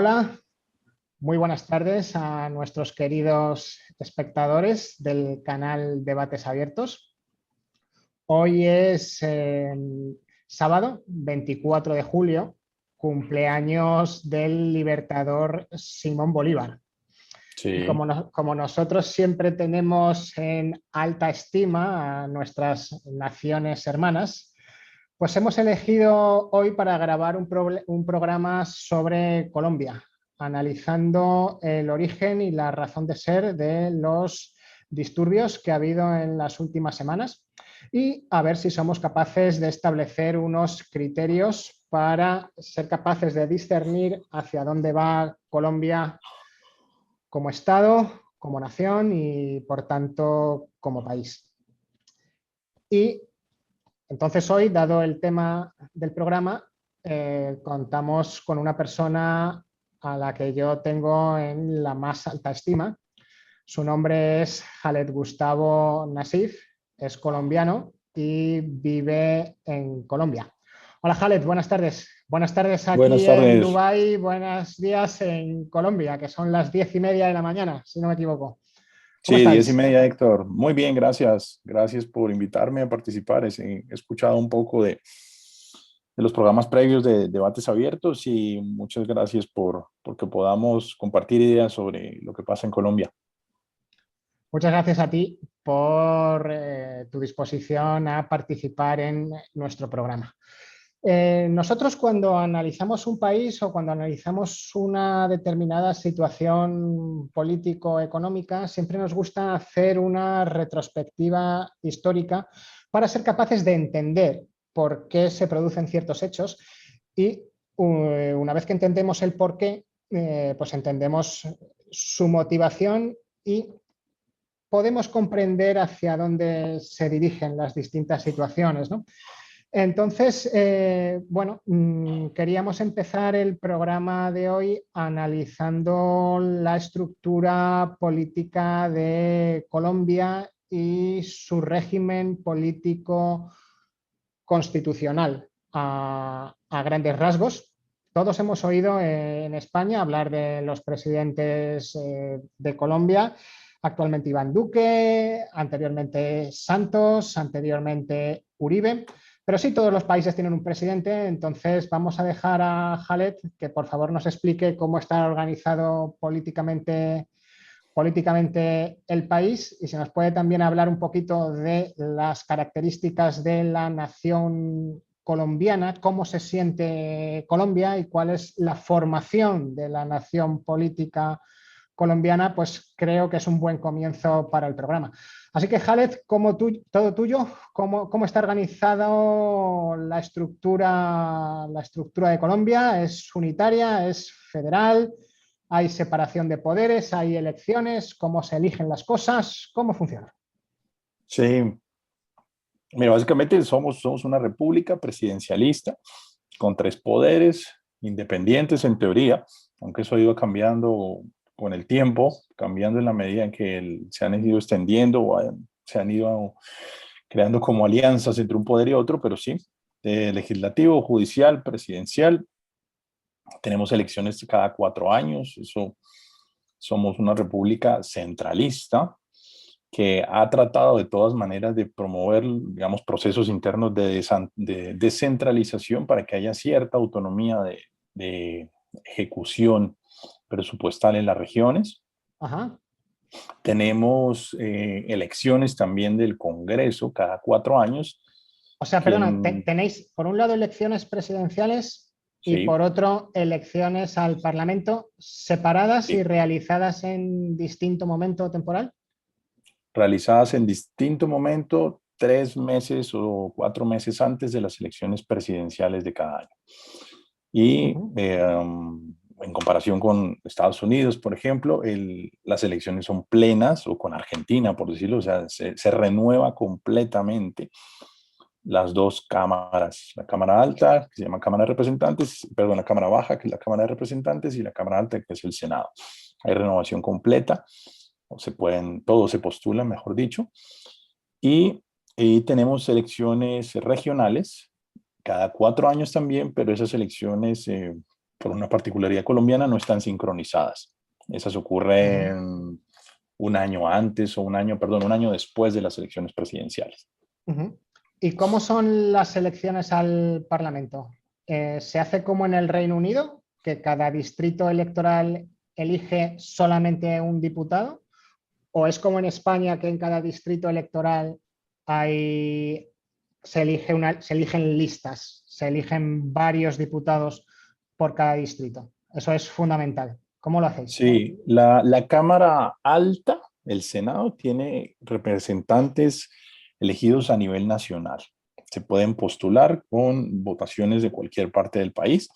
Hola, muy buenas tardes a nuestros queridos espectadores del canal Debates Abiertos. Hoy es sábado 24 de julio, cumpleaños del libertador Simón Bolívar. Y Sí, como nosotros siempre tenemos en alta estima a nuestras naciones hermanas, pues hemos elegido hoy para grabar un programa sobre Colombia, analizando el origen y la razón de ser de los disturbios que ha habido en las últimas semanas y a ver si somos capaces de establecer unos criterios para ser capaces de discernir hacia dónde va Colombia como Estado, como nación y, por tanto, como país. Y entonces hoy, dado el tema del programa, contamos con una persona a la que yo tengo en la más alta estima. Su nombre es Khaled Gustavo Nassif, es colombiano y vive en Colombia. Hola Khaled, buenas tardes. Buenas tardes aquí buenas en tardes. Dubái, buenos días en Colombia, que son las 10:30 de la mañana, si no me equivoco. ¿Cómo Sí, diez y estáis? media, Héctor. Muy bien, gracias. Gracias por invitarme a participar. He escuchado un poco de los programas previos de debates abiertos y muchas gracias porque podamos compartir ideas sobre lo que pasa en Colombia. Muchas gracias a ti por tu disposición a participar en nuestro programa. Nosotros cuando analizamos un país o cuando analizamos una determinada situación político-económica, siempre nos gusta hacer una retrospectiva histórica para ser capaces de entender por qué se producen ciertos hechos y una vez que entendemos el por qué, pues entendemos su motivación y podemos comprender hacia dónde se dirigen las distintas situaciones, ¿no? Entonces, queríamos empezar el programa de hoy analizando la estructura política de Colombia y su régimen político constitucional a grandes rasgos. Todos hemos oído en España hablar de los presidentes de Colombia, actualmente Iván Duque, anteriormente Santos, anteriormente Uribe, pero sí todos los países tienen un presidente, entonces vamos a dejar a Khaled que por favor nos explique cómo está organizado políticamente el país y se nos puede también hablar un poquito de las características de la nación colombiana, cómo se siente Colombia y cuál es la formación de la nación política colombiana, pues creo que es un buen comienzo para el programa. Así que, Khaled, todo tuyo, ¿cómo está organizado la estructura de Colombia? ¿Es unitaria? ¿Es federal? ¿Hay separación de poderes? ¿Hay elecciones? ¿Cómo se eligen las cosas? ¿Cómo funciona? Sí, mira, básicamente somos una república presidencialista con tres poderes independientes en teoría, aunque eso ha ido cambiando con el tiempo, cambiando en la medida en que se han ido extendiendo se han ido creando como alianzas entre un poder y otro, pero sí, legislativo, judicial, presidencial. Tenemos elecciones cada 4 años, eso somos una república centralista que ha tratado de todas maneras de promover, digamos, procesos internos de descentralización para que haya cierta autonomía de ejecución presupuestal en las regiones. Ajá. Tenemos elecciones también del Congreso cada 4 años. O sea, perdona, tenéis por un lado elecciones presidenciales y Sí, por otro elecciones al Parlamento separadas y sí, realizadas en distinto momento temporal. realizadas en distinto momento, 3 meses o 4 meses antes de las elecciones presidenciales de cada año. Y Uh-huh. en comparación con Estados Unidos, por ejemplo, las elecciones son plenas, o con Argentina, por decirlo, o sea, se renueva completamente las dos cámaras, la Cámara Alta, que se llama Cámara de Representantes, perdón, la Cámara Baja, que es la Cámara de Representantes, y la Cámara Alta, que es el Senado. Hay renovación completa, o todos se postulan, mejor dicho, y, y tenemos elecciones regionales cada 4 años también, pero esas elecciones por una particularidad colombiana, no están sincronizadas. Esas ocurren un año antes o un año después de las elecciones presidenciales. ¿Y cómo son las elecciones al Parlamento? ¿Se hace como en el Reino Unido, que cada distrito electoral elige solamente un diputado? ¿O es como en España, que en cada distrito electoral se eligen listas, se eligen varios diputados por cada distrito? Eso es fundamental. ¿Cómo lo hacéis? Sí, la Cámara Alta, el Senado, tiene representantes elegidos a nivel nacional. Se pueden postular con votaciones de cualquier parte del país.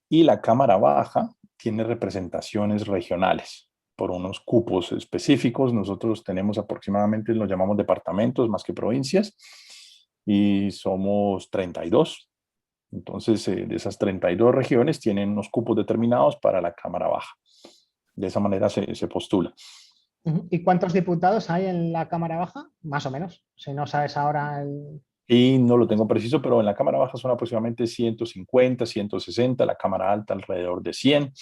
Y la Cámara Baja tiene representaciones regionales por unos cupos específicos. Nosotros tenemos aproximadamente, los llamamos departamentos más que provincias, y somos 32. Entonces, de esas 32 regiones tienen unos cupos determinados para la Cámara Baja. De esa manera se postula. ¿Y cuántos diputados hay en la Cámara Baja? Más o menos, si no sabes ahora el... Y no lo tengo preciso, pero en la Cámara Baja son aproximadamente 150, 160, la Cámara Alta alrededor de 100.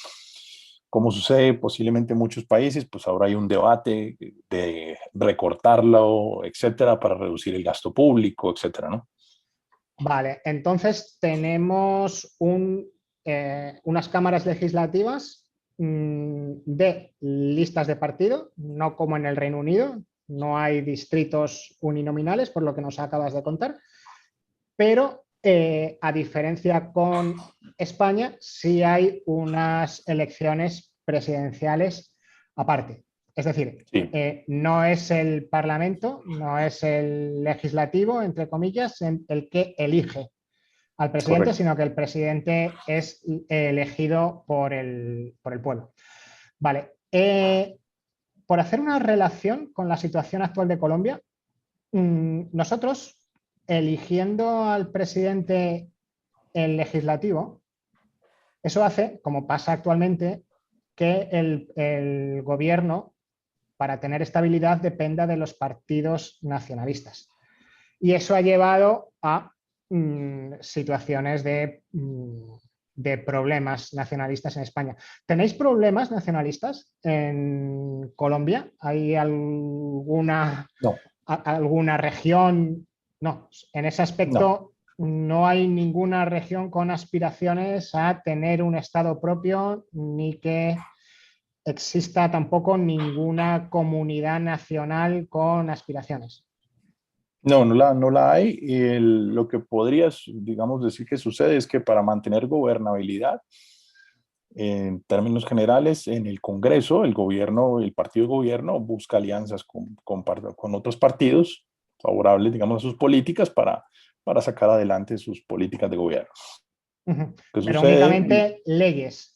Como sucede posiblemente en muchos países, pues ahora hay un debate de recortarlo, etcétera, para reducir el gasto público, etcétera, ¿no? Vale, entonces tenemos unas cámaras legislativas de listas de partido, no como en el Reino Unido, no hay distritos uninominales, por lo que nos acabas de contar, pero a diferencia con España, sí hay unas elecciones presidenciales aparte. Es decir, Sí, no es el Parlamento, no es el legislativo, entre comillas, el que elige al presidente, correcto. sino que el presidente es elegido por el pueblo. Vale. Por hacer una relación con la situación actual de Colombia, nosotros, eligiendo al presidente el legislativo, eso hace, como pasa actualmente, que el gobierno, para tener estabilidad, dependa de los partidos nacionalistas. Y eso ha llevado a situaciones de problemas nacionalistas en España. ¿Tenéis problemas nacionalistas en Colombia? ¿Hay No, alguna región? No, en ese no. aspecto no hay ninguna región con aspiraciones a tener un estado propio, ni que exista tampoco ninguna comunidad nacional con aspiraciones. No, no la hay. Y lo que podrías, digamos, decir que sucede es que para mantener gobernabilidad, en términos generales, en el Congreso, el gobierno, el partido de gobierno busca alianzas con otros partidos favorables, digamos, a sus políticas para sacar adelante sus políticas de gobierno. ¿Qué Pero sucede? únicamente leyes,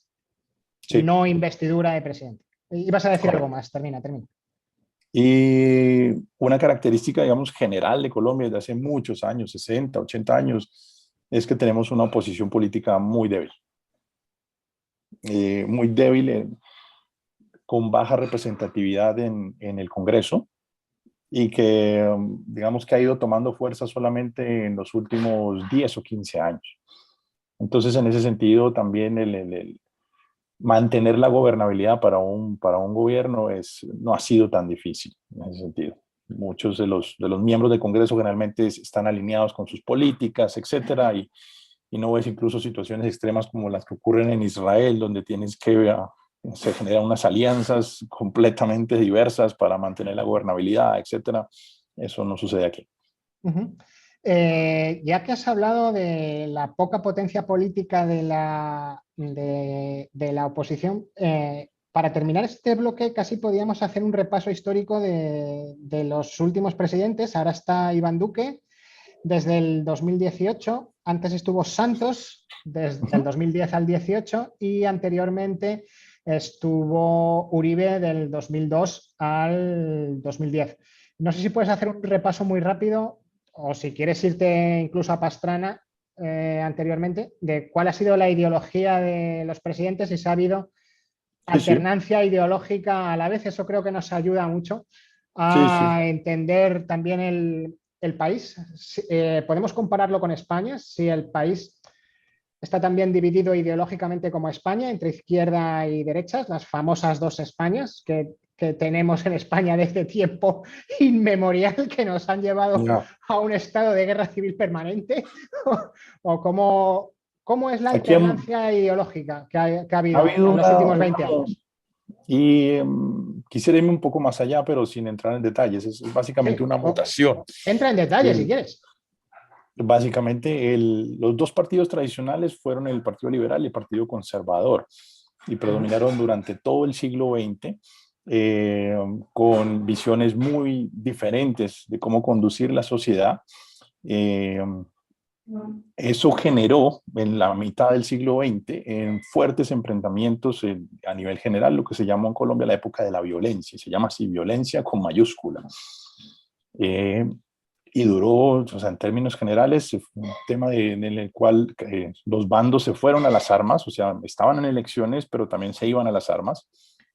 Sí, no investidura de presidente. Ibas a decir algo correcto. más, termina. Y una característica, digamos, general de Colombia desde hace muchos años, 60, 80 años, es que tenemos una oposición política muy débil, con baja representatividad en el Congreso, y que, digamos, que ha ido tomando fuerza solamente en los últimos 10 o 15 años. Entonces, en ese sentido, también el mantener la gobernabilidad para un gobierno no ha sido tan difícil en ese sentido. Muchos de los miembros del Congreso generalmente están alineados con sus políticas, etcétera, y no ves incluso situaciones extremas como las que ocurren en Israel, donde se generan unas alianzas completamente diversas para mantener la gobernabilidad, etcétera. Eso no sucede aquí. Ya que has hablado de la poca potencia política de la oposición, para terminar este bloque casi podíamos hacer un repaso histórico de los últimos presidentes. Ahora está Iván Duque desde el 2018, antes estuvo Santos desde el 2010 al 18 y anteriormente estuvo Uribe del 2002 al 2010. No sé si puedes hacer un repaso muy rápido o si quieres irte incluso a Pastrana anteriormente, de cuál ha sido la ideología de los presidentes y si ha habido Sí, sí, alternancia ideológica a la vez. Eso creo que nos ayuda mucho sí, sí. a entender también el país. Podemos compararlo con España, si el país está también dividido ideológicamente como España, entre izquierda y derechas, las famosas dos Españas que tenemos en España desde tiempo inmemorial, que nos han llevado Ya. a un estado de guerra civil permanente, o cómo es la Aquí alternancia ideológica que ha ha habido habido en los últimos 20 años. y quisiera irme un poco más allá, pero sin entrar en detalles. Es básicamente Sí, una mutación. entra en detalle si El, quieres. Básicamente, los dos partidos tradicionales fueron el Partido Liberal y el Partido Conservador, y predominaron durante todo el siglo XX, eh, con visiones muy diferentes de cómo conducir la sociedad. Eh, Eso generó en la mitad del siglo XX en fuertes enfrentamientos a nivel general, lo que se llamó en Colombia la época de la violencia, y se llama así, violencia con mayúscula. Eh, y duró, o sea, en términos generales, fue un tema en el cual los bandos se fueron a las armas, o sea, estaban en elecciones, pero también se iban a las armas.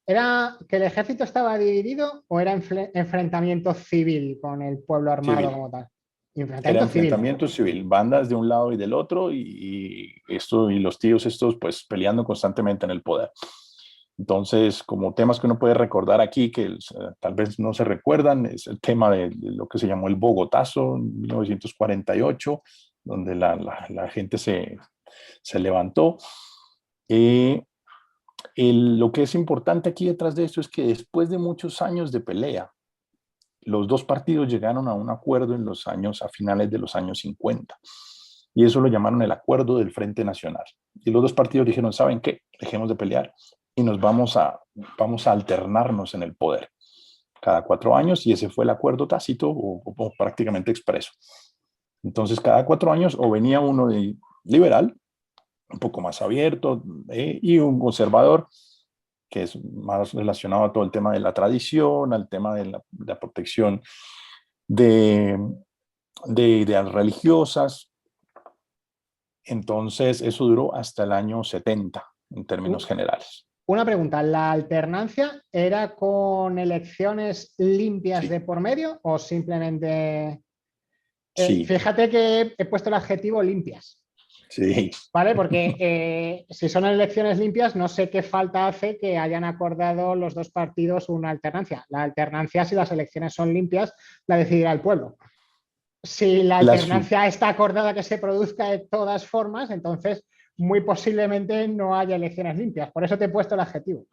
¿Era que el ejército estaba dividido o era enfrentamiento civil con el pueblo armado Civil. como tal? Era Enfrentamiento civil. enfrentamiento civil, bandas de un lado y del otro, y los tíos estos pues peleando constantemente en el poder. Entonces, como temas que uno puede recordar aquí, que tal vez no se recuerdan, es el tema de lo que se llamó el Bogotazo en 1948, donde la gente se levantó. Eh, lo que es importante aquí detrás de esto es que después de muchos años de pelea, los dos partidos llegaron a un acuerdo a finales de los años 50. Y eso lo llamaron el Acuerdo del Frente Nacional. Y los dos partidos dijeron, ¿saben qué? Dejemos de pelear y vamos a alternarnos en el poder cada 4 años, y ese fue el acuerdo tácito o prácticamente expreso. Entonces, cada 4 años o venía uno de liberal, un poco más abierto, y un conservador, que es más relacionado a todo el tema de la tradición, al tema de la protección de, de ideas religiosas. Entonces, eso duró hasta el año 70, en términos generales. Una pregunta, ¿la alternancia era con elecciones limpias Sí, de por medio o simplemente... sí, fíjate que he puesto el adjetivo limpias, sí. ¿vale? Porque si son elecciones limpias, no sé qué falta hace que hayan acordado los dos partidos una alternancia. La alternancia, si las elecciones son limpias, la decidirá el pueblo. Si la Las, alternancia está acordada que se produzca de todas formas, entonces muy posiblemente no haya elecciones limpias. Por eso te he puesto el adjetivo.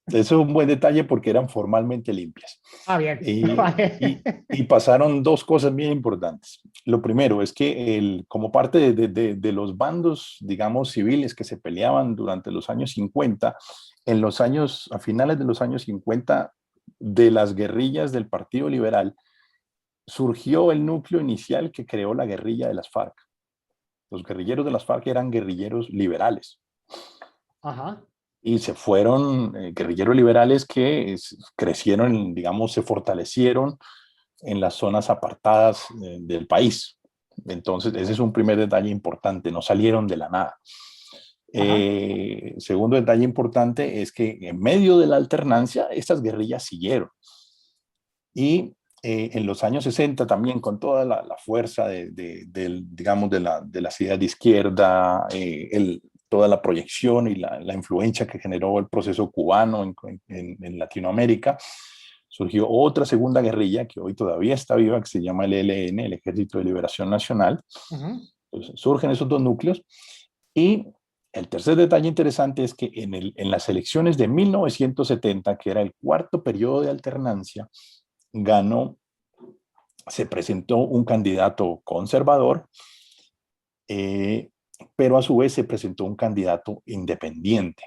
Eso es un buen detalle porque eran formalmente limpias. Ah, bien. Y, Vale. y pasaron dos cosas bien importantes. Lo primero es que como parte de los bandos, digamos, civiles que se peleaban durante los años 50, a finales de los años 50, de las guerrillas del Partido Liberal, surgió el núcleo inicial que creó la guerrilla de las FARC. Los guerrilleros de las FARC eran guerrilleros liberales. Ajá. Y se fueron guerrilleros liberales que crecieron, digamos, se fortalecieron en las zonas apartadas del país. Entonces, ese es un primer detalle importante, no salieron de la nada. Ajá. Segundo detalle importante es que en medio de la alternancia, estas guerrillas siguieron. Y en los años 60 también, con toda la fuerza digamos, de las ideas de izquierda, toda la proyección y la influencia que generó el proceso cubano en Latinoamérica, surgió otra segunda guerrilla que hoy todavía está viva, que se llama el ELN, el Ejército de Liberación Nacional. Uh-huh. Pues surgen esos dos núcleos. Y el tercer detalle interesante es que en las elecciones de 1970, que era el cuarto periodo de alternancia, se presentó un candidato conservador, eh, pero a su vez se presentó un candidato independiente.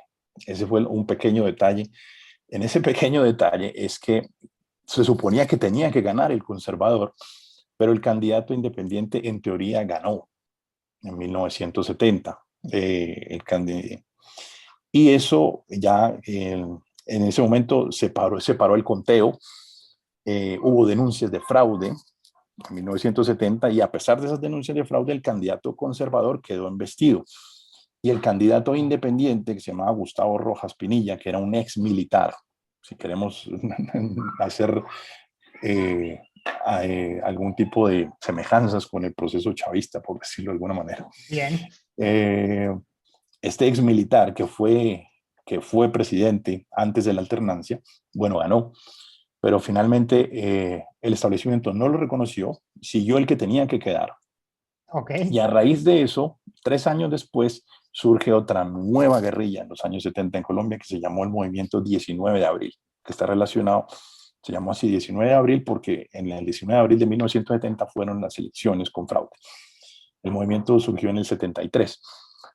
Ese fue un pequeño detalle. En ese pequeño detalle es que se suponía que tenía que ganar el conservador, pero el candidato independiente en teoría ganó en 1970. Y eso ya en ese momento se paró el conteo. Hubo denuncias de fraude en 1970, y a pesar de esas denuncias de fraude, el candidato conservador quedó investido. Y el candidato independiente, que se llamaba Gustavo Rojas Pinilla, que era un ex militar, si queremos hacer eh, algún tipo de semejanzas con el proceso chavista, por decirlo de alguna manera. Bien. Eh, este ex militar que fue presidente antes de la alternancia, bueno, ganó, pero finalmente el establecimiento no lo reconoció, siguió el que tenía que quedar. Ok. Y a raíz de eso, 3 años después, surge otra nueva guerrilla en los años 70 en Colombia que se llamó el Movimiento 19 de Abril, que está relacionado, se llamó así 19 de Abril porque en el 19 de abril de 1970 fueron las elecciones con fraude. El movimiento surgió en el 73.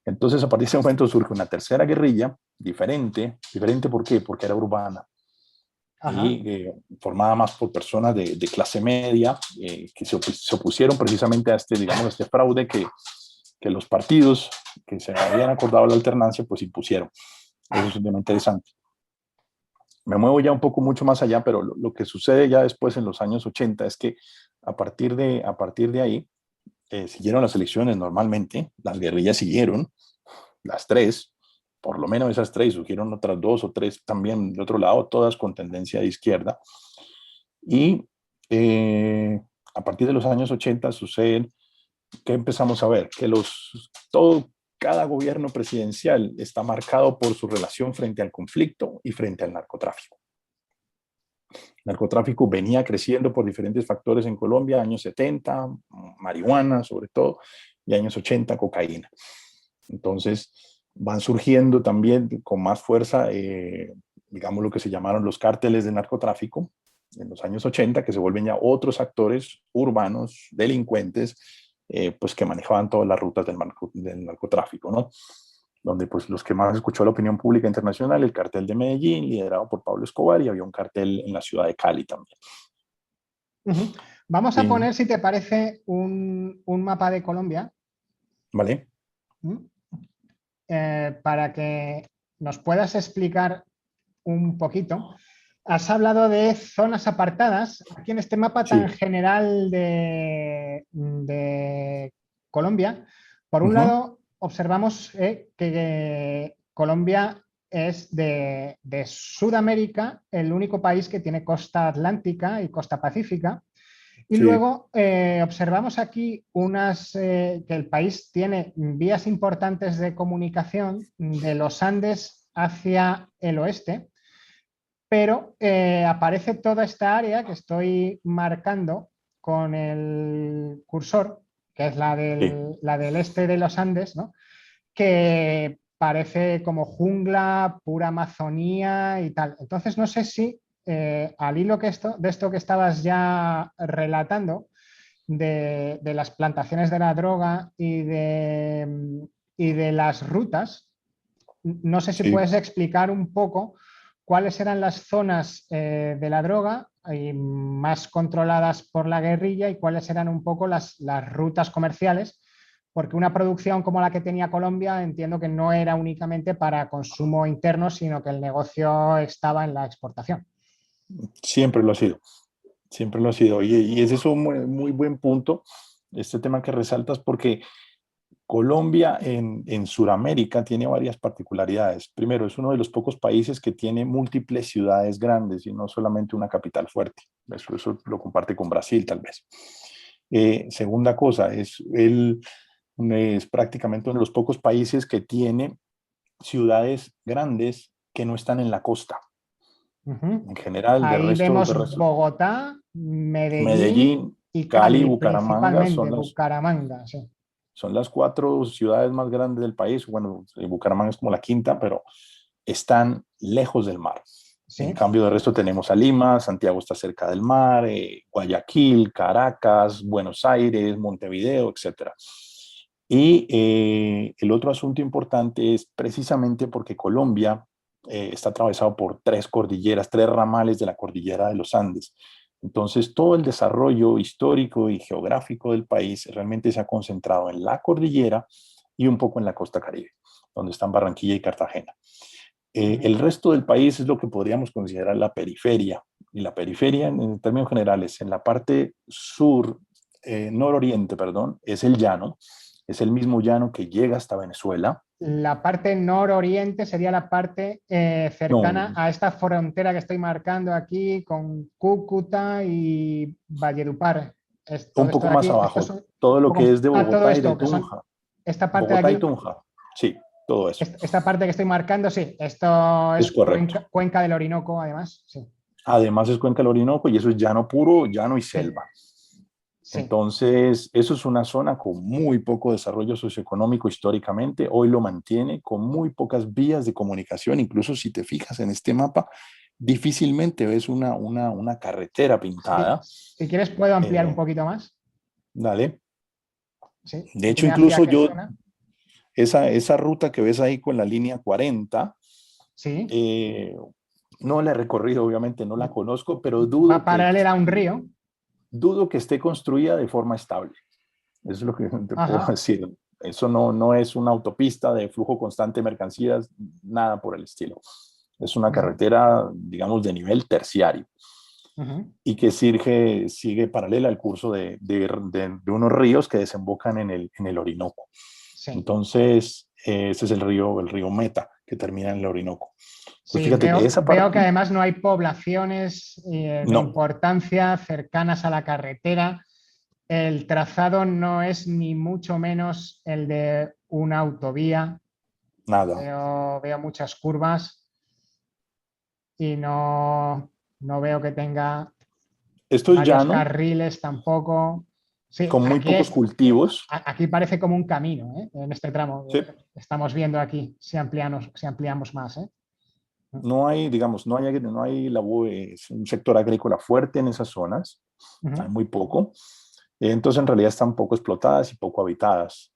Entonces, a partir de ese momento surge una tercera guerrilla, diferente. ¿Diferente por qué? Porque era urbana Ajá. y formada más por personas de clase media que se opusieron precisamente a este, digamos, a este fraude que los partidos que se habían acordado la alternancia, pues impusieron. Eso es un tema interesante. Me muevo ya un poco mucho más allá, pero lo que sucede ya después en los años 80 es que a partir de ahí siguieron las elecciones normalmente, las guerrillas siguieron, las tres, por lo menos esas tres, surgieron otras dos o tres también de otro lado, todas con tendencia de izquierda. Y a partir de los años 80 suceden que empezamos a ver que cada gobierno presidencial está marcado por su relación frente al conflicto y frente al narcotráfico. El narcotráfico venía creciendo por diferentes factores en Colombia, años 70, marihuana sobre todo, y años 80, cocaína. Entonces van surgiendo también con más fuerza, digamos, lo que se llamaron los cárteles de narcotráfico en los años 80, que se vuelven ya otros actores urbanos, delincuentes, pues que manejaban todas las rutas del narcotráfico, ¿no? Donde pues los que más escuchó la opinión pública internacional, el cartel de Medellín, liderado por Pablo Escobar, y había un cartel en la ciudad de Cali también. Ujú. Vamos a Sí, poner, si te parece, un mapa de Colombia. ¿vale? ¿Mm? Para que nos puedas explicar un poquito. Has hablado de zonas apartadas. Aquí en este mapa tan Sí. general de Colombia, por un Uh-huh. lado, observamos que Colombia es de Sudamérica el único país que tiene costa atlántica y costa pacífica. Y Sí, luego observamos aquí que el país tiene vías importantes de comunicación de los Andes hacia el oeste, pero aparece toda esta área que estoy marcando con el cursor, que es sí. la del este de los Andes, ¿no? Que parece como jungla, pura Amazonía y tal. Entonces, no sé si al hilo de esto que estabas ya relatando, de las plantaciones de la droga y de las rutas, no sé si Sí. puedes explicar un poco cuáles eran las zonas de la droga más controladas por la guerrilla y cuáles eran un poco las rutas comerciales, porque una producción como la que tenía Colombia entiendo que no era únicamente para consumo interno, sino que el negocio estaba en la exportación. Siempre lo ha sido. Siempre lo ha sido. Y ese es un muy buen punto, este tema que resaltas, porque Colombia en Sudamérica tiene varias particularidades. Primero, es uno de los pocos países que tiene múltiples ciudades grandes y no solamente una capital fuerte. Eso lo comparte con Brasil, tal vez. Segunda cosa, es prácticamente uno de los pocos países que tiene ciudades grandes que no están en la costa. Uh-huh. En general, Ahí de vemos resto, Bogotá, Medellín Medellín, y Cali y Cali, Bucaramanga principalmente Bucaramanga. Sí. son las cuatro ciudades más grandes del país. Bueno, Bucaramanga es como la quinta, pero están lejos del mar. En Sí. cambio, de resto tenemos a Lima, Santiago está cerca del mar, Guayaquil, Caracas, Buenos Aires, Montevideo, etcétera. Y el otro asunto importante es precisamente porque Colombia está atravesado por tres cordilleras, tres ramales de la cordillera de los Andes. Entonces, todo el desarrollo histórico y geográfico del país realmente se ha concentrado en la cordillera y un poco en la costa Caribe, donde están Barranquilla y Cartagena. Uh-huh. El resto del país es lo que podríamos considerar la periferia. Y la periferia, en términos generales, en la parte nororiente, perdón, es el llano. Es el mismo llano que llega hasta Venezuela. La parte nororiente sería la parte cercana No, a esta frontera que estoy marcando aquí con Cúcuta y Valledupar. Todo un esto poco de más aquí, esto es abajo. un Todo lo poco que es de todo Bogotá y de esto, que son Tunja. esta parte de Bogotá y aquí, Tunja, sí. todo eso. Esta parte que estoy marcando, sí, esto Es es correcto. cuenca del Orinoco, además, sí. Además es cuenca del Orinoco y eso es llano puro, llano y Sí, selva. sí. Entonces, eso es una zona con muy poco desarrollo socioeconómico históricamente. Hoy lo mantiene con muy pocas vías de comunicación. Incluso si te fijas en este mapa, difícilmente ves una carretera Sí. pintada. Si quieres, puedo ampliar un Eh, poquito más. Dale. Sí, De hecho, dime hacia incluso qué yo, zona. esa ruta que ves ahí con la línea 40, Sí. eh, no la he recorrido, obviamente no la conozco, pero Va paralela a un río. dudo que esté construida de forma estable. Eso es lo que te puedo Ajá. decir. Eso no es una autopista de flujo constante de mercancías, nada por el estilo. Es una Ujú, carretera, digamos, de nivel terciario ujú. y que sigue paralela al curso de unos ríos que desembocan en el Orinoco. Sí. Entonces, ese es el río Meta, que termina en el Orinoco. Pues Sí, fíjate que esa veo que parte, además no hay poblaciones de no, importancia cercanas a la carretera. El trazado no es ni mucho menos el de una autovía. nada. Veo muchas curvas y no veo que tenga Esto es varios llano, carriles tampoco. Sí, con muy pocos cultivos. aquí parece como un camino, ¿eh? En este tramo. Sí. Estamos viendo aquí si ampliamos más, ¿eh? No hay, digamos, no hay es un sector agrícola fuerte en esas zonas, hay Ujú. muy poco. Entonces, en realidad están poco explotadas y poco habitadas.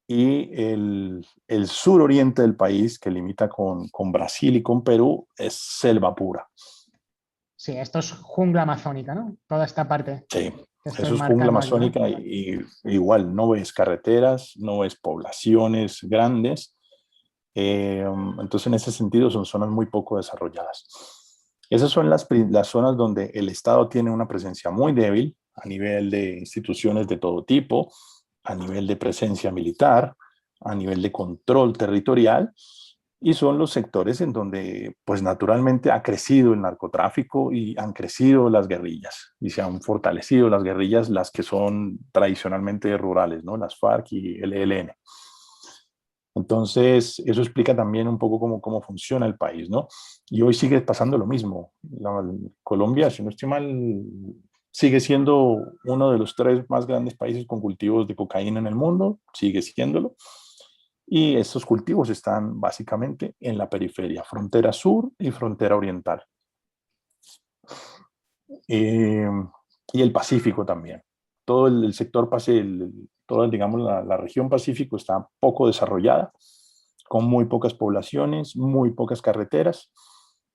Y el suroriente del país, que limita con Brasil y con Perú, es selva pura. Sí, esto es jungla amazónica, ¿no? Toda esta parte Sí, que estoy eso es jungla marcando aquí, ¿no? amazónica igual no ves carreteras, no ves poblaciones grandes. Entonces, en ese sentido, son zonas muy poco desarrolladas. Esas son las zonas donde el Estado tiene una presencia muy débil a nivel de instituciones de todo tipo, a nivel de presencia militar, a nivel de control territorial, y son los sectores en donde, pues naturalmente, ha crecido el narcotráfico y han crecido las guerrillas, y se han fortalecido las guerrillas, las que son tradicionalmente rurales, ¿no? Las FARC y el ELN. Entonces, eso explica también un poco cómo funciona el país, ¿no? Y hoy sigue pasando lo mismo. Colombia, si no estoy mal, sigue siendo uno de los tres más grandes países con cultivos de cocaína en el mundo, sigue siéndolo. Y estos cultivos están básicamente en la periferia, frontera sur y frontera oriental. Eh, y el Pacífico también. Todo el sector, toda, digamos, la región Pacífico está poco desarrollada, con muy pocas poblaciones, muy pocas carreteras.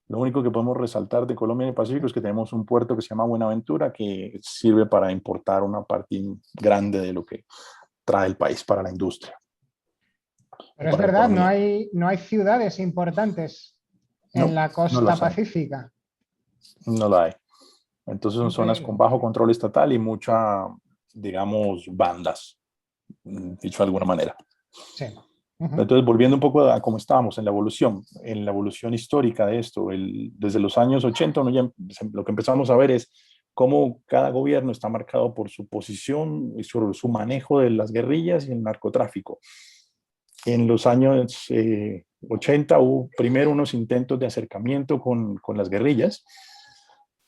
Lo único que podemos resaltar de Colombia y el Pacífico es que tenemos un puerto que se llama Buenaventura, que sirve para importar una parte grande de lo que trae el país para la industria o Pero es para la verdad, economía. no hay ciudades importantes en No, la no costa las hay, pacífica. no la hay. Entonces son zonas con Increíble. bajo control estatal y mucha, digamos, bandas, dicho de alguna manera. Sí. Ujú. Entonces, volviendo un poco a cómo estábamos en la evolución histórica de esto, desde los años 80, lo que empezamos a ver es cómo cada gobierno está marcado por su posición y su manejo de las guerrillas y el narcotráfico. En los años 80 hubo primero unos intentos de acercamiento con las guerrillas,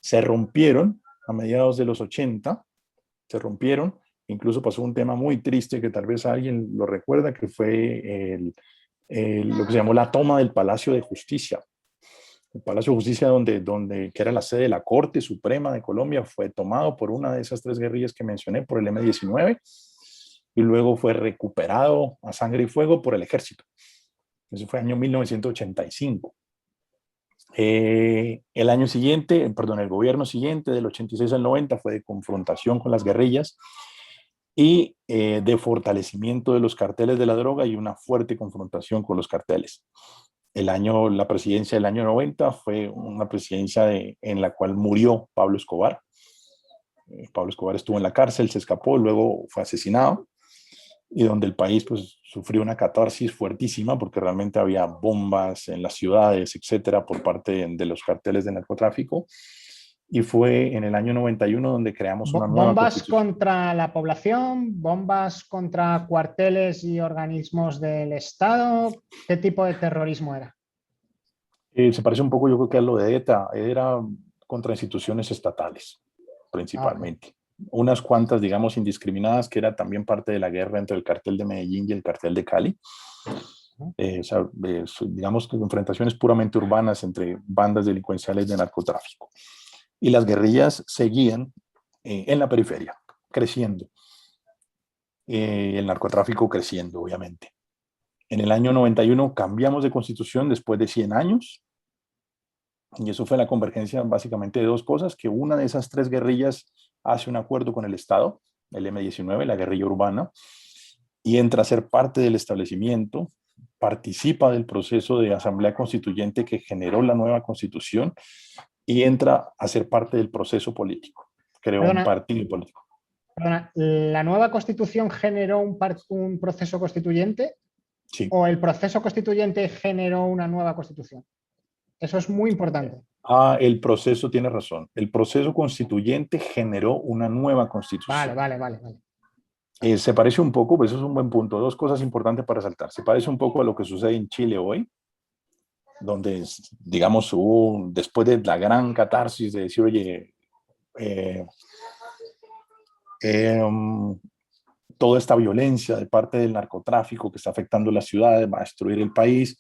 se rompieron a mediados de los 80, se rompieron, incluso pasó un tema muy triste que tal vez alguien lo recuerda, que fue lo que se llamó la toma del Palacio de Justicia. El Palacio de Justicia, que era la sede de la Corte Suprema de Colombia, fue tomado por una de esas tres guerrillas que mencioné, por el M-19, y luego fue recuperado a sangre y fuego por el ejército. Eso fue año 1985. El año siguiente, perdón, el gobierno siguiente, del 86 al 90, fue de confrontación con las guerrillas y de fortalecimiento de los carteles de la droga y una fuerte confrontación con los carteles. La presidencia del año 90 fue una presidencia en la cual murió Pablo Escobar. Pablo Escobar estuvo en la cárcel, se escapó, luego fue asesinado y donde el país pues sufrió una catarsis fuertísima porque realmente había bombas en las ciudades, etcétera, por parte de los carteles de narcotráfico. y fue en el año 91 donde creamos una nueva ¿Bombas constitución. contra la población? ¿Bombas contra cuarteles y organismos del Estado? ¿Qué tipo de terrorismo era? Se parece un poco, yo creo que a lo de ETA, era contra instituciones estatales, Ah, ok. principalmente. Unas cuantas, digamos, indiscriminadas, que era también parte de la guerra entre el cartel de Medellín y el cartel de Cali. O sea, digamos que enfrentaciones puramente urbanas entre bandas delincuenciales de narcotráfico. Y las guerrillas seguían en la periferia, creciendo. El narcotráfico creciendo, obviamente. En el año 91 cambiamos de constitución después de 100 años, y eso fue la convergencia básicamente de dos cosas, que una de esas tres guerrillas hace un acuerdo con el Estado, el M-19, la guerrilla urbana, y entra a ser parte del establecimiento, participa del proceso de asamblea constituyente que generó la nueva constitución y entra a ser parte del proceso político, creó un Perdona, partido político. perdona, ¿la nueva constitución generó un proceso constituyente Sí. o el proceso constituyente generó una nueva constitución? Eso es muy importante. El proceso tiene razón. El proceso constituyente generó una nueva Vale, constitución. vale, vale, vale. Se parece un poco, pues eso es un buen punto. Dos cosas importantes para saltar. Se parece un poco a lo que sucede en Chile hoy, donde, digamos, después de la gran catarsis de decir, oye, eh, eh, toda esta violencia de parte del narcotráfico que está afectando las ciudades, va a destruir el país,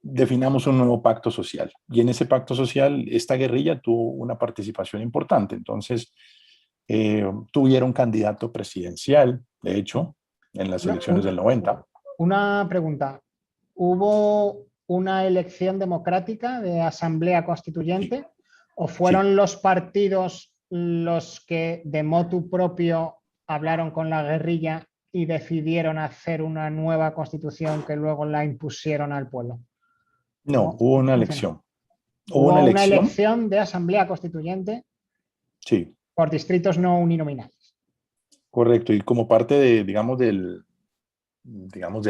definamos un nuevo pacto social. Y en ese pacto social, esta guerrilla tuvo una participación importante. Entonces, tuvieron candidato presidencial, de hecho, en las elecciones del 90. Una pregunta. ¿Hubo una elección democrática de asamblea constituyente o Sí. fueron los partidos los que de motu propio hablaron con la guerrilla y decidieron hacer una nueva constitución que luego la impusieron al pueblo? No, hubo ¿Cómo una funciona? elección. Hubo una Hubo una elección, elección de asamblea constituyente sí, por distritos no uninominales. correcto. Y como parte de, digamos, del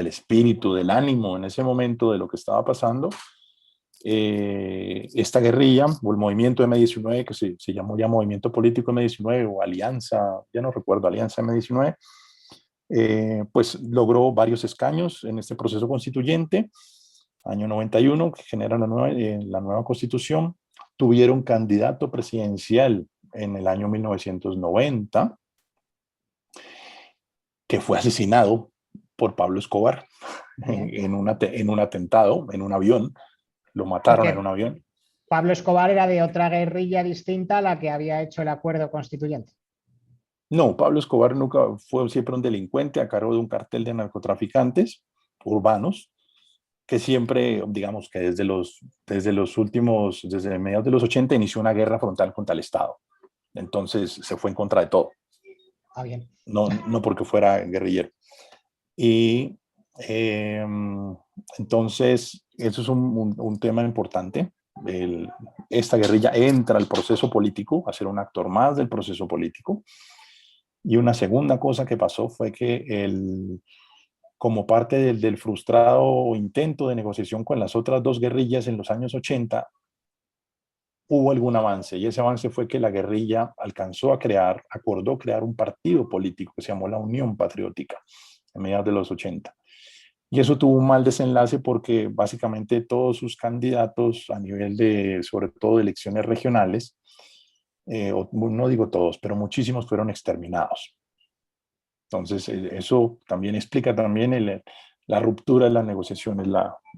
espíritu, del ánimo en ese momento de lo que estaba pasando, esta guerrilla o el movimiento M-19, que se llamó ya Movimiento Político M-19 o Alianza, ya no recuerdo, Alianza M-19, pues logró varios escaños en este proceso constituyente, año 91, que genera la nueva constitución. Tuvieron candidato presidencial en el año 1990, que fue asesinado por Pablo Escobar en un atentado, en un avión. Lo mataron en un Porque avión. Pablo Escobar era de otra guerrilla distinta a la que había hecho el acuerdo constituyente. No, Pablo Escobar nunca fue siempre un delincuente a cargo de un cartel de narcotraficantes urbanos que siempre, digamos que desde mediados de los 80 inició una guerra frontal contra el Estado. Entonces se fue en contra de todo. Ah, bien. No porque fuera guerrillero. Y eh, entonces eso es un tema importante. Esta guerrilla entra al proceso político, a ser un actor más del proceso político. Y una segunda cosa que pasó fue que como parte del frustrado intento de negociación con las otras dos guerrillas en los años 80, hubo algún avance, y ese avance fue que la guerrilla acordó crear un partido político que se llamó la Unión Patriótica a mediados de los 80. Y eso tuvo un mal desenlace porque básicamente todos sus candidatos a nivel de, sobre todo de elecciones regionales, no digo todos, pero muchísimos fueron exterminados. Entonces, eso también explica también la ruptura de las negociaciones. En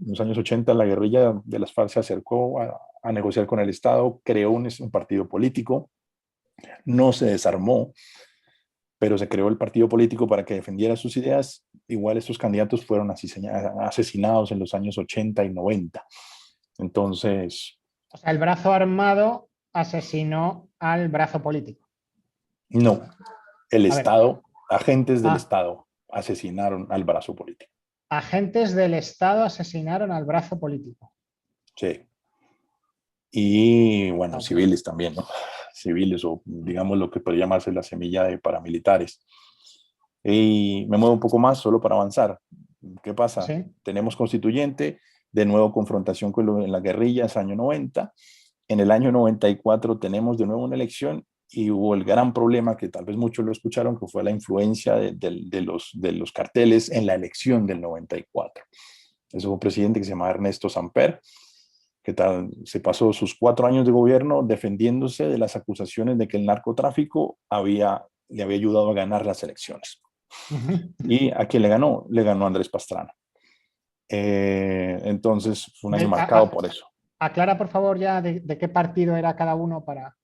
los años 80 la guerrilla de las FARC se acercó a negociar con el Estado, creó un partido político, no se desarmó, pero se creó el partido político para que defendiera sus ideas. Igual estos candidatos fueron asesinados en los años 80 y 90. Entonces, O sea, el brazo armado asesinó al brazo político. no, el A ver, Estado, agentes del ah, Estado asesinaron al brazo político. agentes del Estado asesinaron al brazo político. Sí. Y bueno, Ok. civiles también, ¿no? Civiles o digamos lo que podría llamarse la semilla de paramilitares. Y me muevo un poco más solo para avanzar. ¿Qué pasa? Sí. Tenemos constituyente, de nuevo confrontación con en las guerrillas, año 90. En el año 94 tenemos de nuevo una elección y hubo el gran problema que tal vez muchos lo escucharon, que fue la influencia de los carteles en la elección del 94. Eso fue un presidente que se llama Ernesto Samper, que se pasó sus 4 años de gobierno defendiéndose de las acusaciones de que el narcotráfico le había ayudado a ganar las elecciones. ¿Y a quién le ganó? Le ganó Andrés Pastrana. Entonces fue un año marcado por eso. Aclara, por favor, ya de qué partido era cada uno para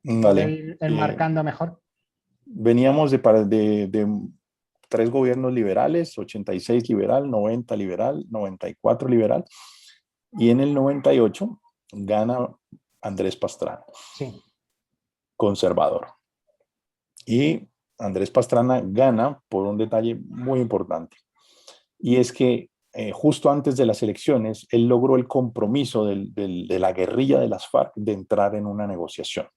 poder Vale. ir enmarcando mejor. Veníamos de 3 gobiernos liberales, 86 liberal, 90 liberal, 94 liberal, y en el 98 gana Andrés Pastrana, sí, conservador. Y Andrés Pastrana gana por un detalle muy importante, y es que justo antes de las elecciones, él logró el compromiso de la guerrilla de las FARC de entrar en una negociación.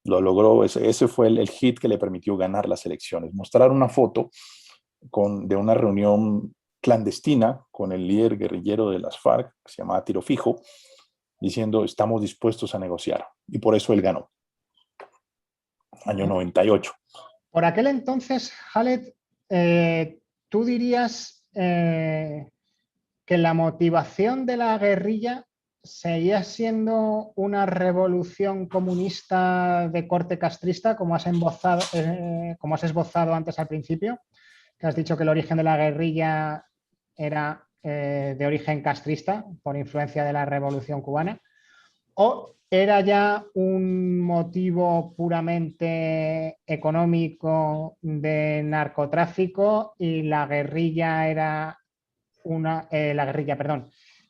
Lo logró, ese fue el hit que le permitió ganar las elecciones. Mostrar una foto de una reunión clandestina con el líder guerrillero de las FARC, que se llamaba Tiro Fijo, diciendo estamos dispuestos a negociar. Y por eso él ganó. Año 98. Por aquel entonces, Khaled, ¿tú dirías que la motivación de la guerrilla seguía siendo una revolución comunista de corte castrista, como has esbozado antes al principio? Que has dicho que el origen de la guerrilla era de origen castrista por influencia de la Revolución Cubana, ¿o era ya un motivo puramente económico de narcotráfico y la guerrilla era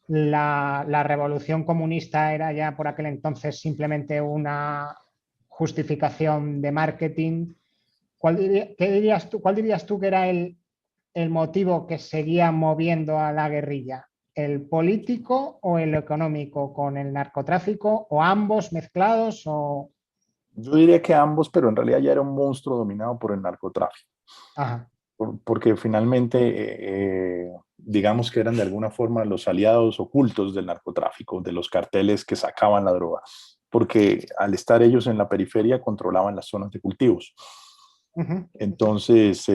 la revolución comunista era ya por aquel entonces simplemente una justificación de marketing? ¿Cuál dirías tú que era el motivo que seguía moviendo a la guerrilla? ¿El político o el económico con el narcotráfico? ¿O ambos mezclados? Yo diría que ambos, pero en realidad ya era un monstruo dominado por el narcotráfico. Ajá. Porque finalmente, digamos que eran de alguna forma los aliados ocultos del narcotráfico, de los carteles que sacaban la droga, porque al estar ellos en la periferia controlaban las zonas de cultivos. Entonces,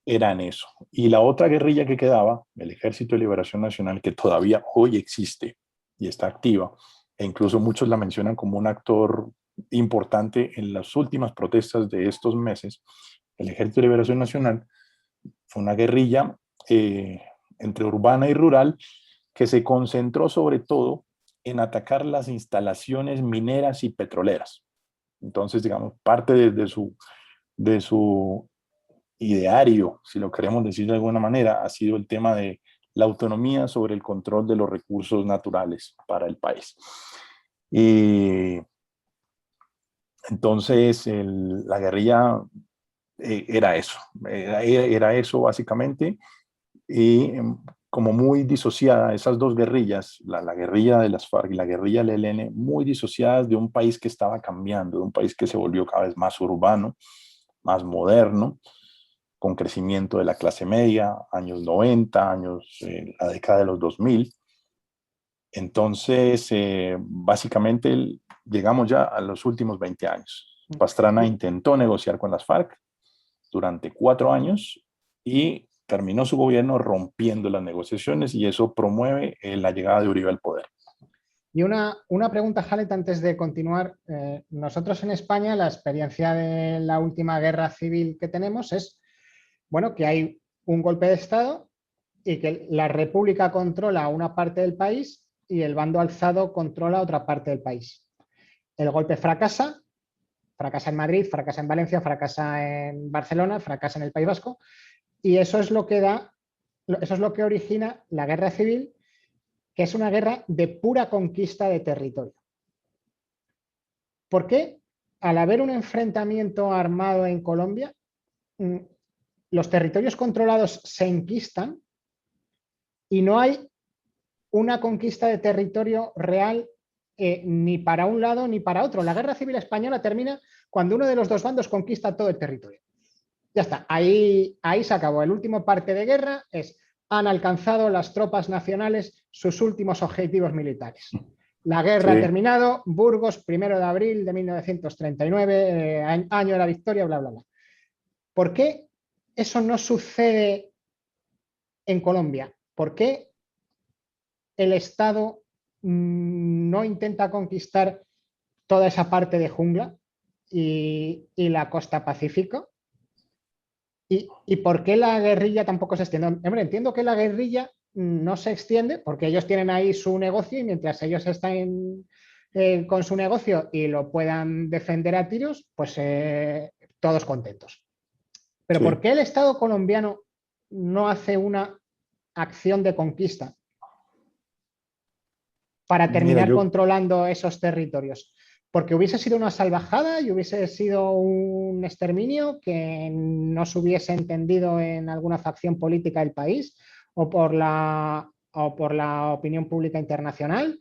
eran eso. Y la otra guerrilla que quedaba, el Ejército de Liberación Nacional, que todavía hoy existe y está activa, e incluso muchos la mencionan como un actor importante en las últimas protestas de estos meses. El Ejército de Liberación Nacional fue una guerrilla entre urbana y rural que se concentró sobre todo en atacar las instalaciones mineras y petroleras. Entonces, digamos, parte de su ideario, si lo queremos decir de alguna manera, ha sido el tema de la autonomía sobre el control de los recursos naturales para el país. Y entonces la guerrilla era eso básicamente, y como muy disociada, esas dos guerrillas, la guerrilla de las FARC y la guerrilla del ELN, muy disociadas de un país que estaba cambiando, de un país que se volvió cada vez más urbano, más moderno, con crecimiento de la clase media, años 90, la década de los 2000. Entonces, básicamente, llegamos ya a los últimos 20 años. Pastrana intentó negociar con las FARC durante 4 años y terminó su gobierno rompiendo las negociaciones, y eso promueve la llegada de Uribe al poder. Y una pregunta, Khaled, antes de continuar. Nosotros en España, la experiencia de la última guerra civil que tenemos es, bueno, que hay un golpe de Estado y que la República controla una parte del país y el bando alzado controla otra parte del país. El golpe fracasa en Madrid, fracasa en Valencia, fracasa en Barcelona, fracasa en el País Vasco, y eso es lo que origina la guerra civil, que es una guerra de pura conquista de territorio. ¿Por qué? Al haber un enfrentamiento armado en Colombia, los territorios controlados se enquistan y no hay una conquista de territorio real ni para un lado ni para otro. La guerra civil española termina cuando uno de los dos bandos conquista todo el territorio. Ya está, ahí se acabó. El último parte de guerra han alcanzado las tropas nacionales sus últimos objetivos militares. La guerra ha terminado, Burgos, 1 de abril de 1939, año de la victoria, bla, bla, bla. ¿Por qué eso no sucede en Colombia? ¿Por qué el Estado no intenta conquistar toda esa parte de jungla y la costa pacífica? ¿Y por qué la guerrilla tampoco se extiende? Hombre, entiendo que la guerrilla no se extiende porque ellos tienen ahí su negocio y mientras ellos están con su negocio y lo puedan defender a tiros, pues todos contentos. Pero ¿por qué el Estado colombiano no hace una acción de conquista para terminar controlando esos territorios? Porque hubiese sido una salvajada y hubiese sido un exterminio que no se hubiese entendido en alguna facción política del país o por la opinión pública internacional,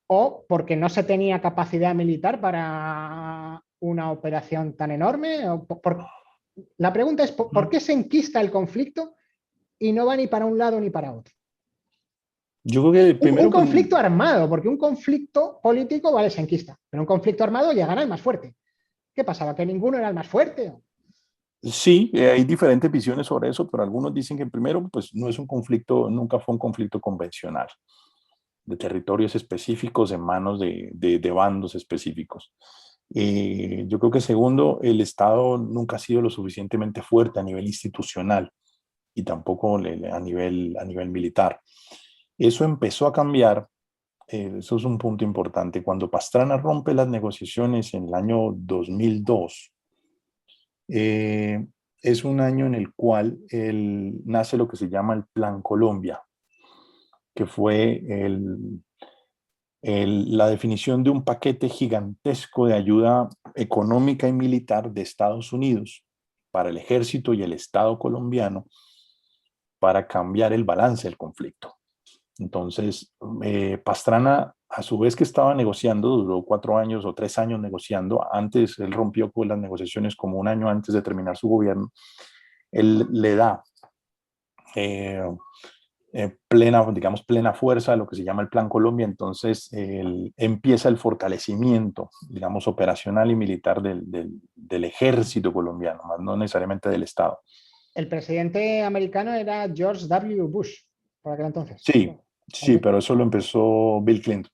o porque no se tenía capacidad militar para una operación tan enorme. La pregunta es, ¿por qué se enquista el conflicto y no va ni para un lado ni para otro? Yo creo que primero... Un conflicto armado, porque un conflicto político, vale, se enquista, pero un conflicto armado ya gana el más fuerte. ¿Qué pasaba? ¿Que ninguno era el más fuerte? Sí, hay diferentes visiones sobre eso, pero algunos dicen que primero, pues no es un conflicto, nunca fue un conflicto convencional, de territorios específicos en manos de bandos específicos. Yo creo que segundo, el Estado nunca ha sido lo suficientemente fuerte a nivel institucional y tampoco a nivel militar. Eso empezó a cambiar, eso es un punto importante, cuando Pastrana rompe las negociaciones en el año 2002. Es un año en el cual nace lo que se llama el Plan Colombia, que fue la definición de un paquete gigantesco de ayuda económica y militar de Estados Unidos para el ejército y el Estado colombiano para cambiar el balance del conflicto. Entonces, Pastrana, a su vez que estaba negociando, duró 4 años o 3 años negociando. Antes, él rompió con las negociaciones como un año antes de terminar su gobierno. Él le da plena fuerza a lo que se llama el Plan Colombia. Entonces, empieza el fortalecimiento, digamos, operacional y militar del ejército colombiano, más no necesariamente del Estado. El presidente americano era George W. Bush, por aquel entonces. Sí, pero eso lo empezó Bill Clinton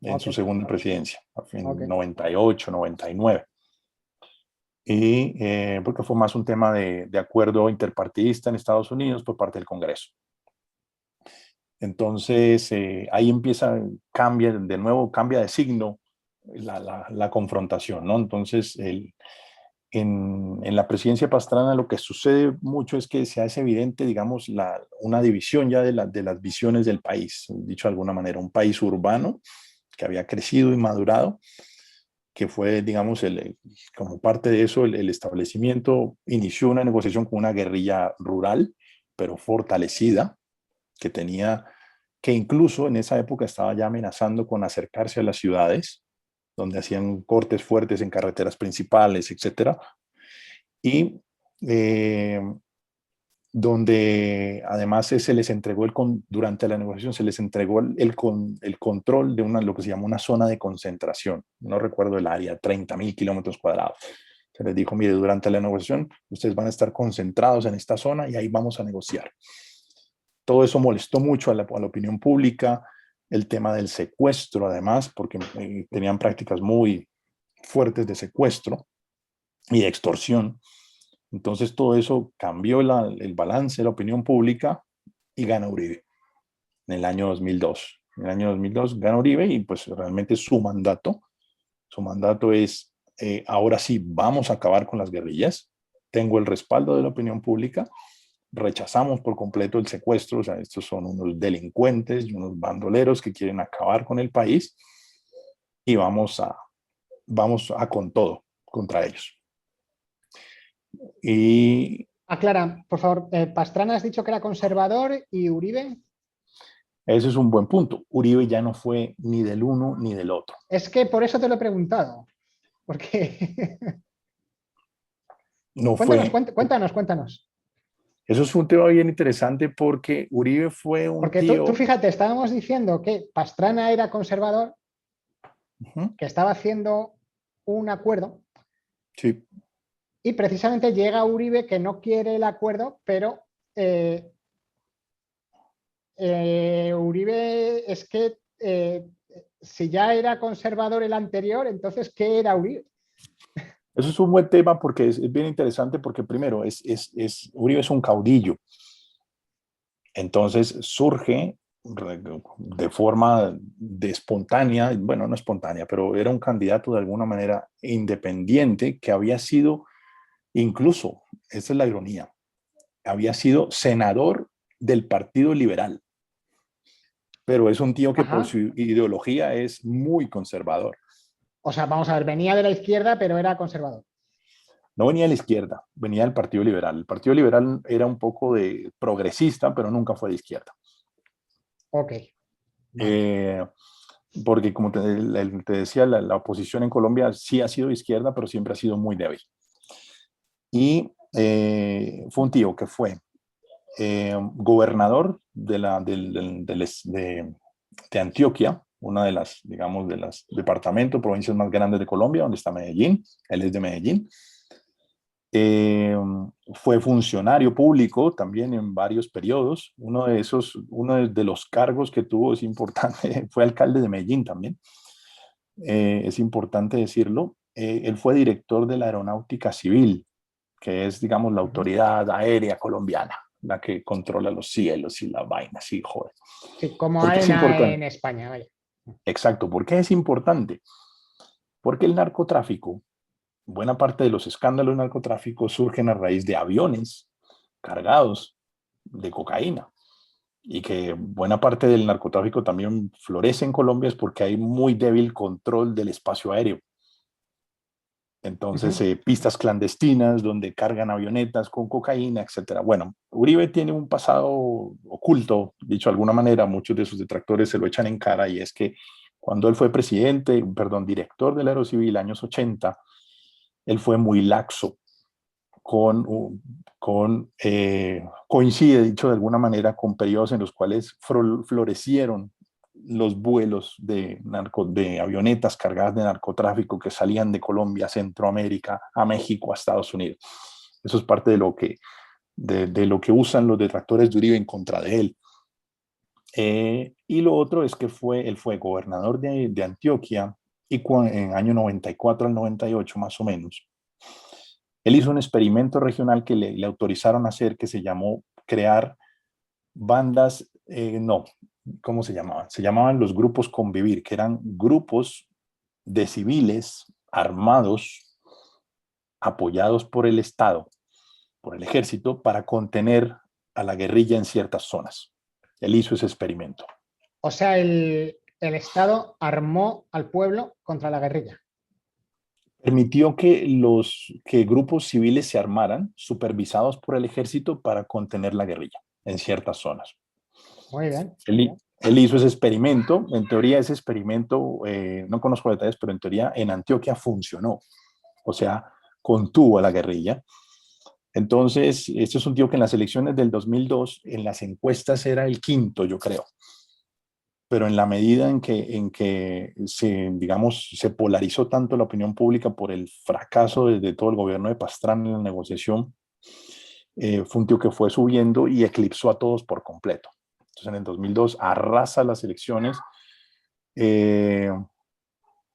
en su segunda presidencia, en 98, 99. Porque fue más un tema de acuerdo interpartidista en Estados Unidos por parte del Congreso. Entonces, ahí cambia de signo la confrontación, ¿no? Entonces, en la presidencia de Pastrana lo que sucede mucho es que se hace evidente, digamos, una división ya de las visiones del país, dicho de alguna manera, un país urbano que había crecido y madurado, que fue, digamos, como parte de eso, el establecimiento inició una negociación con una guerrilla rural, pero fortalecida, que incluso en esa época estaba ya amenazando con acercarse a las ciudades, donde hacían cortes fuertes en carreteras principales, etcétera, y donde además se les entregó durante la negociación se les entregó el control de lo que se llama una zona de concentración. No recuerdo el área, 30.000 kilómetros cuadrados. Se les dijo, mire, durante la negociación ustedes van a estar concentrados en esta zona y ahí vamos a negociar. Todo eso molestó mucho a la opinión pública, el tema del secuestro además, porque tenían prácticas muy fuertes de secuestro y de extorsión. Entonces todo eso cambió el balance de la opinión pública y gana Uribe en el año 2002. En el año 2002 gana Uribe y pues realmente su mandato es, ahora sí, vamos a acabar con las guerrillas. Tengo el respaldo de la opinión pública. Rechazamos por completo el secuestro. O sea, estos son unos delincuentes y unos bandoleros que quieren acabar con el país y vamos a con todo contra ellos. Y aclara, por favor, Pastrana has dicho que era conservador y Uribe. Ese es un buen punto. Uribe ya no fue ni del uno ni del otro. Es que por eso te lo he preguntado. Porque... No cuéntanos, fue... cuéntanos. Eso es un tema bien interesante porque Uribe fue un Porque tú tío. fíjate, estábamos diciendo que Pastrana era conservador, Ujú, que estaba haciendo un acuerdo sí, y precisamente llega Uribe que no quiere el acuerdo, pero eh, Uribe es que si ya era conservador el anterior, entonces ¿qué era Uribe? eso es un buen tema porque es bien interesante porque primero Uribe es un caudillo. Entonces surge de forma de espontánea, bueno, no espontánea, pero era un candidato de alguna manera independiente que había sido, incluso, esa es la ironía, había sido senador del Partido Liberal, pero es un tío que por Ajá. su ideología es muy conservador. O sea, vamos a ver, venía de la izquierda, pero era conservador. No venía de la izquierda, venía del Partido Liberal. El Partido Liberal era un poco de progresista, pero nunca fue de izquierda. Ok, vale. Eh, porque como te decía, la oposición en Colombia sí ha sido de izquierda, pero siempre ha sido muy débil. Y fue un tío que fue gobernador de Antioquia, una de las, digamos, de los departamentos, provincias más grandes de Colombia, donde está Medellín. Él es de Medellín. Eh, Fue funcionario público también en varios periodos. Uno de los cargos que tuvo es importante, fue alcalde de Medellín también. Es importante decirlo. Él fue director de la Aeronáutica Civil, que es, digamos, la Ujú. autoridad aérea colombiana, la que controla los cielos y las vainas, y joder. Sí, como ¿Por qué es AENA importante? en España, vaya. Exacto, ¿por qué es importante? Porque el narcotráfico, buena parte de los escándalos de narcotráfico surgen a raíz de aviones cargados de cocaína y que buena parte del narcotráfico también florece en Colombia es porque hay muy débil control del espacio aéreo. Entonces, Ujú. pistas clandestinas donde cargan avionetas con cocaína, etcétera. Bueno, Uribe tiene un pasado oculto, dicho de alguna manera, muchos de sus detractores se lo echan en cara, y es que cuando él fue director del Aerocivil, años 80, él fue muy laxo coincide, dicho de alguna manera, con periodos en los cuales florecieron los vuelos de avionetas cargadas de narcotráfico que salían de Colombia, Centroamérica, a México, a Estados Unidos. Eso es parte de lo que usan los detractores de Uribe en contra de él. Y lo otro es que él fue gobernador de Antioquia y en año 94 al 98 más o menos, él hizo un experimento regional que le autorizaron a hacer que se llamó crear bandas, no, ¿cómo se llamaban? Se llamaban los grupos convivir, que eran grupos de civiles armados, apoyados por el Estado, por el ejército, para contener a la guerrilla en ciertas zonas. Él hizo ese experimento. O sea, el Estado armó al pueblo contra la guerrilla. Permitió que grupos civiles se armaran, supervisados por el ejército, para contener la guerrilla en ciertas zonas. Muy bien. Él hizo ese experimento. En teoría, ese experimento, no conozco detalles, pero en teoría en Antioquia funcionó. O sea, contuvo a la guerrilla. Entonces, este es un tío que en las elecciones del 2002, en las encuestas era el quinto, yo creo. Pero en la medida en que digamos, se polarizó tanto la opinión pública por el fracaso de todo el gobierno de Pastrana en la negociación, fue un tío que fue subiendo y eclipsó a todos por completo. Entonces, en el 2002 arrasa las elecciones. Eh,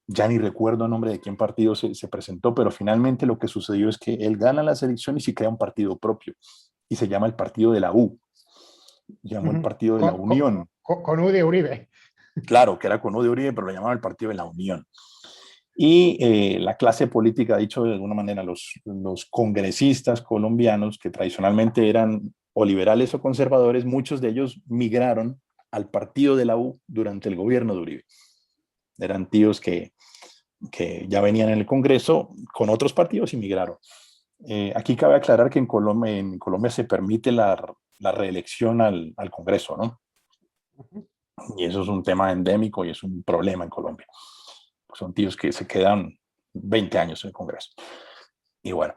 ya ni recuerdo el nombre de quién partido se presentó, pero finalmente lo que sucedió es que él gana las elecciones y crea un partido propio, y se llama el Partido de la U, llamó el Partido de la Unión. Con U de Uribe. Claro, que era con U de Uribe, pero lo llamaban el Partido de la Unión. Y la clase política, dicho de alguna manera, los congresistas colombianos, que tradicionalmente eran o liberales o conservadores, muchos de ellos migraron al partido de la U durante el gobierno de Uribe. Eran tíos que ya venían en el Congreso con otros partidos y migraron. Aquí cabe aclarar que en Colombia se permite la reelección al Congreso, ¿no? Y eso es un tema endémico y es un problema en Colombia. Son tíos que se quedan 20 años en el Congreso. Y bueno,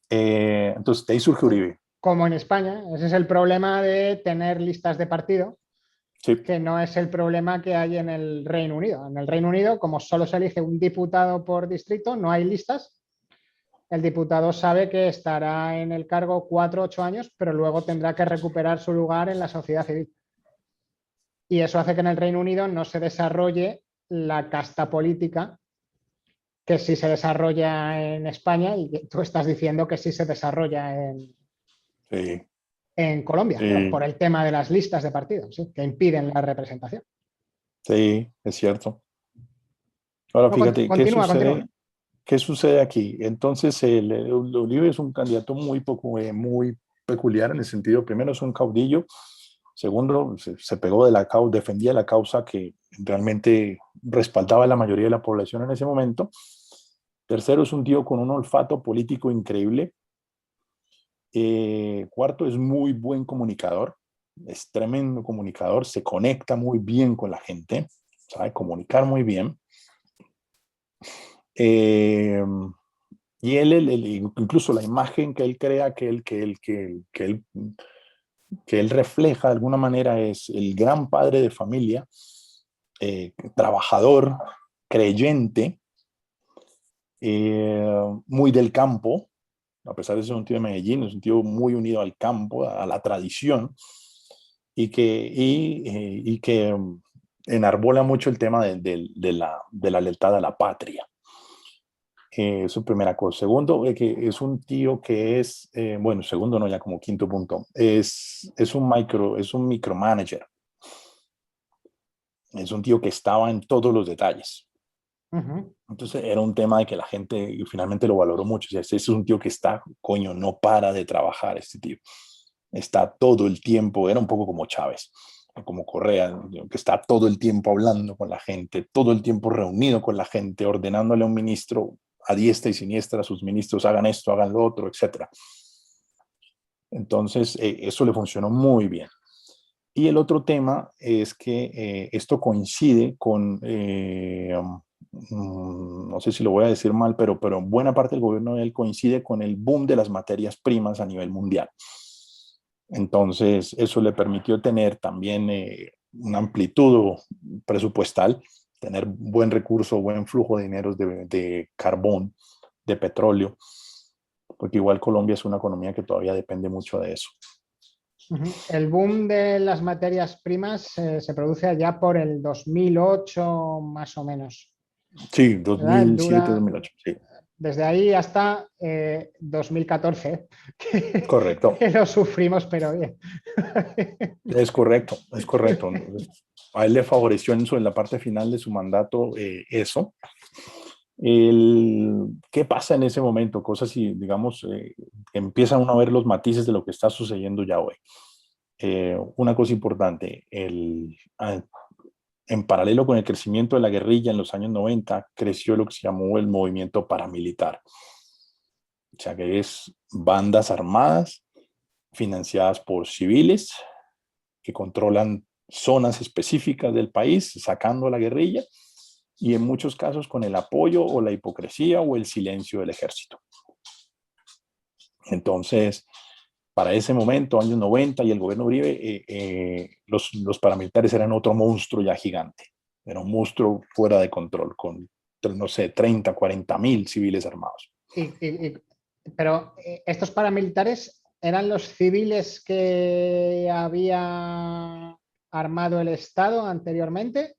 entonces de ahí surge Uribe. como en España. Ese es el problema de tener listas de partido, Sí, que no es el problema que hay en el Reino Unido. En el Reino Unido, como solo se elige un diputado por distrito, no hay listas. El diputado sabe que estará en el cargo 4 o 8 años, pero luego tendrá que recuperar su lugar en la sociedad civil. Y eso hace que en el Reino Unido no se desarrolle la casta política que sí se desarrolla en España y que tú estás diciendo que sí se desarrolla sí, en Colombia, por sí, el tema de las listas de partidos, ¿sí? Que impiden la representación. sí, es cierto. Ahora No, fíjate, continúa, continúa. qué sucede aquí? Entonces, Uribe es un candidato muy, poco, muy peculiar en el sentido, primero es un caudillo, segundo, se pegó de la causa, defendía la causa que realmente respaldaba a la mayoría de la población en ese momento. Tercero, es un tío con un olfato político increíble. Cuarto, es muy buen comunicador, es tremendo comunicador, se conecta muy bien con la gente, sabe comunicar muy bien. Eh, y incluso la imagen que él crea, que él refleja de alguna manera es el gran padre de familia, trabajador, creyente, muy del campo, a pesar de ser un tío de Medellín, es un tío muy unido al campo, a la tradición, y que enarbola mucho el tema de la lealtad a la patria. Su primera cosa. Segundo, que es un tío que es, bueno, segundo no, ya como quinto punto, es un micromanager. Es un tío que estaba en todos los detalles. Uh -huh. Entonces era un tema de que la gente finalmente lo valoró mucho. O sea, este es un tío que está, coño, no para de trabajar este tío. Está todo el tiempo, era un poco como Chávez, como Correa, que está todo el tiempo hablando con la gente, todo el tiempo reunido con la gente, ordenándole a un ministro a diestra y siniestra, a sus ministros hagan esto, hagan lo otro, etc. Entonces, eso le funcionó muy bien. Y el otro tema es que esto coincide con, no sé si lo voy a decir mal, pero buena parte del gobierno de él coincide con el boom de las materias primas a nivel mundial. Entonces, eso le permitió tener también una amplitud presupuestal, tener buen recurso, buen flujo de dinero de carbón, de petróleo, porque igual Colombia es una economía que todavía depende mucho de eso. Uh -huh. El boom de las materias primas se produce allá por el 2008 más o menos. Sí, ¿Verdad? 2007, Dura 2008, sí. desde ahí hasta 2014, Correcto. que lo sufrimos, pero bien. Es correcto, es correcto. A él le favoreció en la parte final de su mandato eso. ¿Qué pasa en ese momento? Cosas y, digamos, empieza uno a ver los matices de lo que está sucediendo ya hoy. Una cosa importante, en paralelo con el crecimiento de la guerrilla en los años 90, creció lo que se llamó el movimiento paramilitar. O sea, que es bandas armadas financiadas por civiles que controlan zonas específicas del país, sacando a la guerrilla, y en muchos casos con el apoyo o la hipocresía o el silencio del ejército. Entonces, para ese momento, años 90 y el gobierno Uribe, los paramilitares eran otro monstruo ya gigante. Era un monstruo fuera de control, con, no sé, 30, 40 mil civiles armados. Pero estos paramilitares eran los civiles que había armado el Estado anteriormente,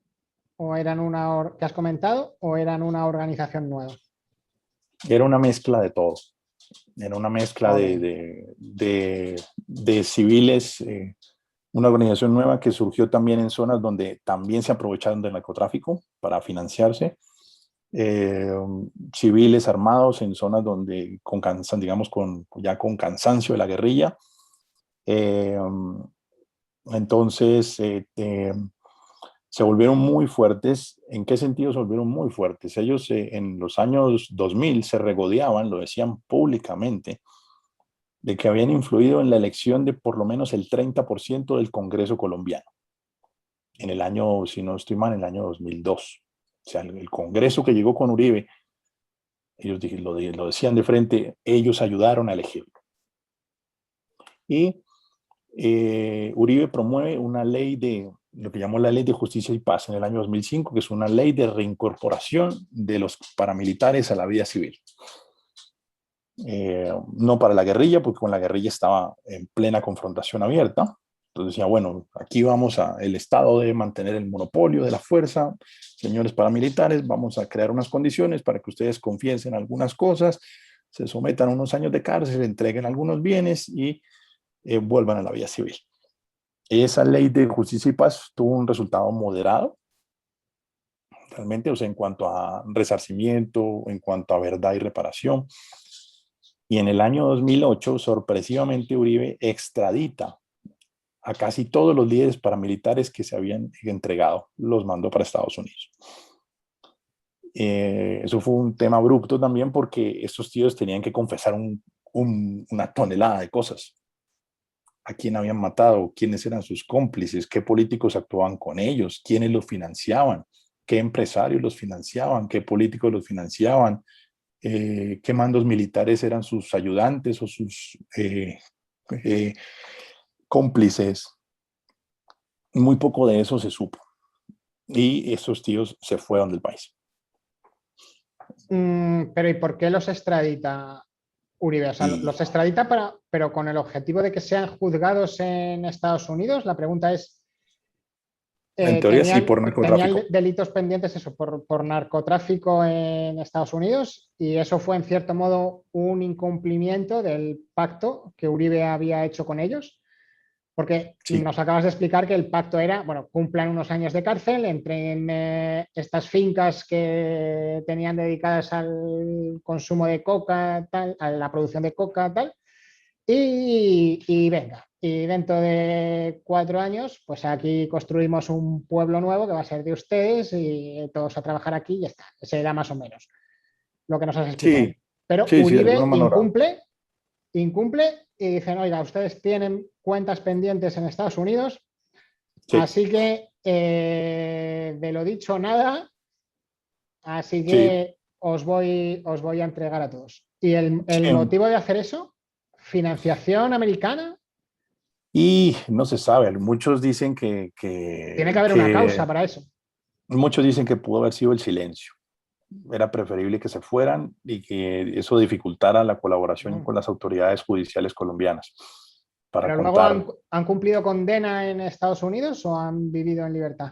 o eran una que has comentado, o eran una organización nueva. Era una mezcla de todo. Era una mezcla Joder. de civiles, una organización nueva que surgió también en zonas donde también se aprovecharon del narcotráfico para financiarse, eh, civiles armados en zonas donde, digamos, ya con cansancio de la guerrilla. Eh, entonces, se volvieron muy fuertes. ¿En qué sentido se volvieron muy fuertes? Ellos en los años 2000 se regodeaban, lo decían públicamente, de que habían influido en la elección de por lo menos el 30% del Congreso colombiano. En el año, si no estoy mal, en el año 2002. O sea, el Congreso que llegó con Uribe, ellos lo decían de frente, ellos ayudaron a elegirlo. y Uribe promueve una ley de, lo que llamó la Ley de Justicia y Paz en el año 2005, que es una ley de reincorporación de los paramilitares a la vida civil. No para la guerrilla, porque con la guerrilla estaba en plena confrontación abierta. Entonces decía, bueno, aquí el Estado debe mantener el monopolio de la fuerza, señores paramilitares, vamos a crear unas condiciones para que ustedes confiesen algunas cosas, se sometan a unos años de cárcel, entreguen algunos bienes y vuelvan a la vida civil. Esa ley de justicia y paz tuvo un resultado moderado, realmente, o sea, en cuanto a resarcimiento, en cuanto a verdad y reparación. Y en el año 2008, sorpresivamente, Uribe extradita a casi todos los líderes paramilitares que se habían entregado, los mandó para Estados Unidos. Eso fue un tema abrupto también porque estos tíos tenían que confesar una tonelada de cosas. A quién habían matado, quiénes eran sus cómplices, qué políticos actuaban con ellos, quiénes los financiaban, qué empresarios los financiaban, qué políticos los financiaban, qué mandos militares eran sus ayudantes o sus cómplices. Muy poco de eso se supo. Y esos tíos se fueron del país. Pero ¿y por qué los extradita Uribe? O sea, los extradita pero con el objetivo de que sean juzgados en Estados Unidos. La pregunta es, en teoría sí, por narcotráfico. ¿tenían delitos pendientes eso, por narcotráfico en Estados Unidos? Y eso fue en cierto modo un incumplimiento del pacto que Uribe había hecho con ellos. Porque sí. nos acabas de explicar que el pacto era, bueno, cumplan unos años de cárcel, entren estas fincas que tenían dedicadas al consumo de coca, tal, a la producción de coca, tal, y venga. Y dentro de 4 años, pues aquí construimos un pueblo nuevo que va a ser de ustedes y todos a trabajar aquí y ya está. Ese era más o menos lo que nos has explicado. Sí, Pero sí, sí, de alguna Uribe manera. incumple y dicen, oiga, ustedes tienen cuentas pendientes en Estados Unidos, Sí, así que de lo dicho nada, así sí. que os voy a entregar a todos. ¿Y el Sí. motivo de hacer eso? ¿Financiación americana? Y no se sabe, muchos dicen Tiene que haber una causa para eso. muchos dicen que pudo haber sido el silencio. Era preferible que se fueran y que eso dificultara la colaboración con las autoridades judiciales colombianas para ¿Pero luego contar. han cumplido condena en Estados Unidos o han vivido en libertad?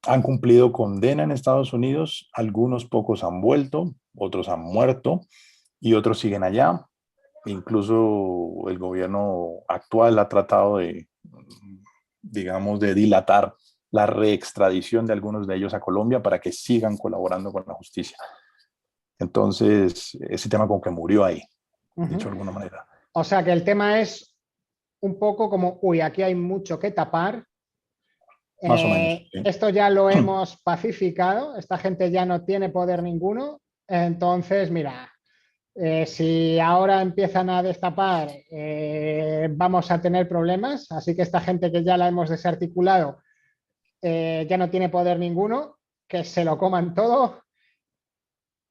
Han cumplido condena en Estados Unidos, algunos pocos han vuelto, otros han muerto y otros siguen allá. Incluso el gobierno actual ha tratado de, digamos, de dilatar la reextradición de algunos de ellos a Colombia para que sigan colaborando con la justicia. Entonces, ese tema como que murió ahí, dicho de alguna manera. O sea que el tema es un poco como, uy, aquí hay mucho que tapar. Más o menos. Sí. Esto ya lo hemos pacificado, esta gente ya no tiene poder ninguno. Entonces, mira, si ahora empiezan a destapar, vamos a tener problemas. Así que esta gente que ya la hemos desarticulado ya no tiene poder ninguno, que se lo coman todo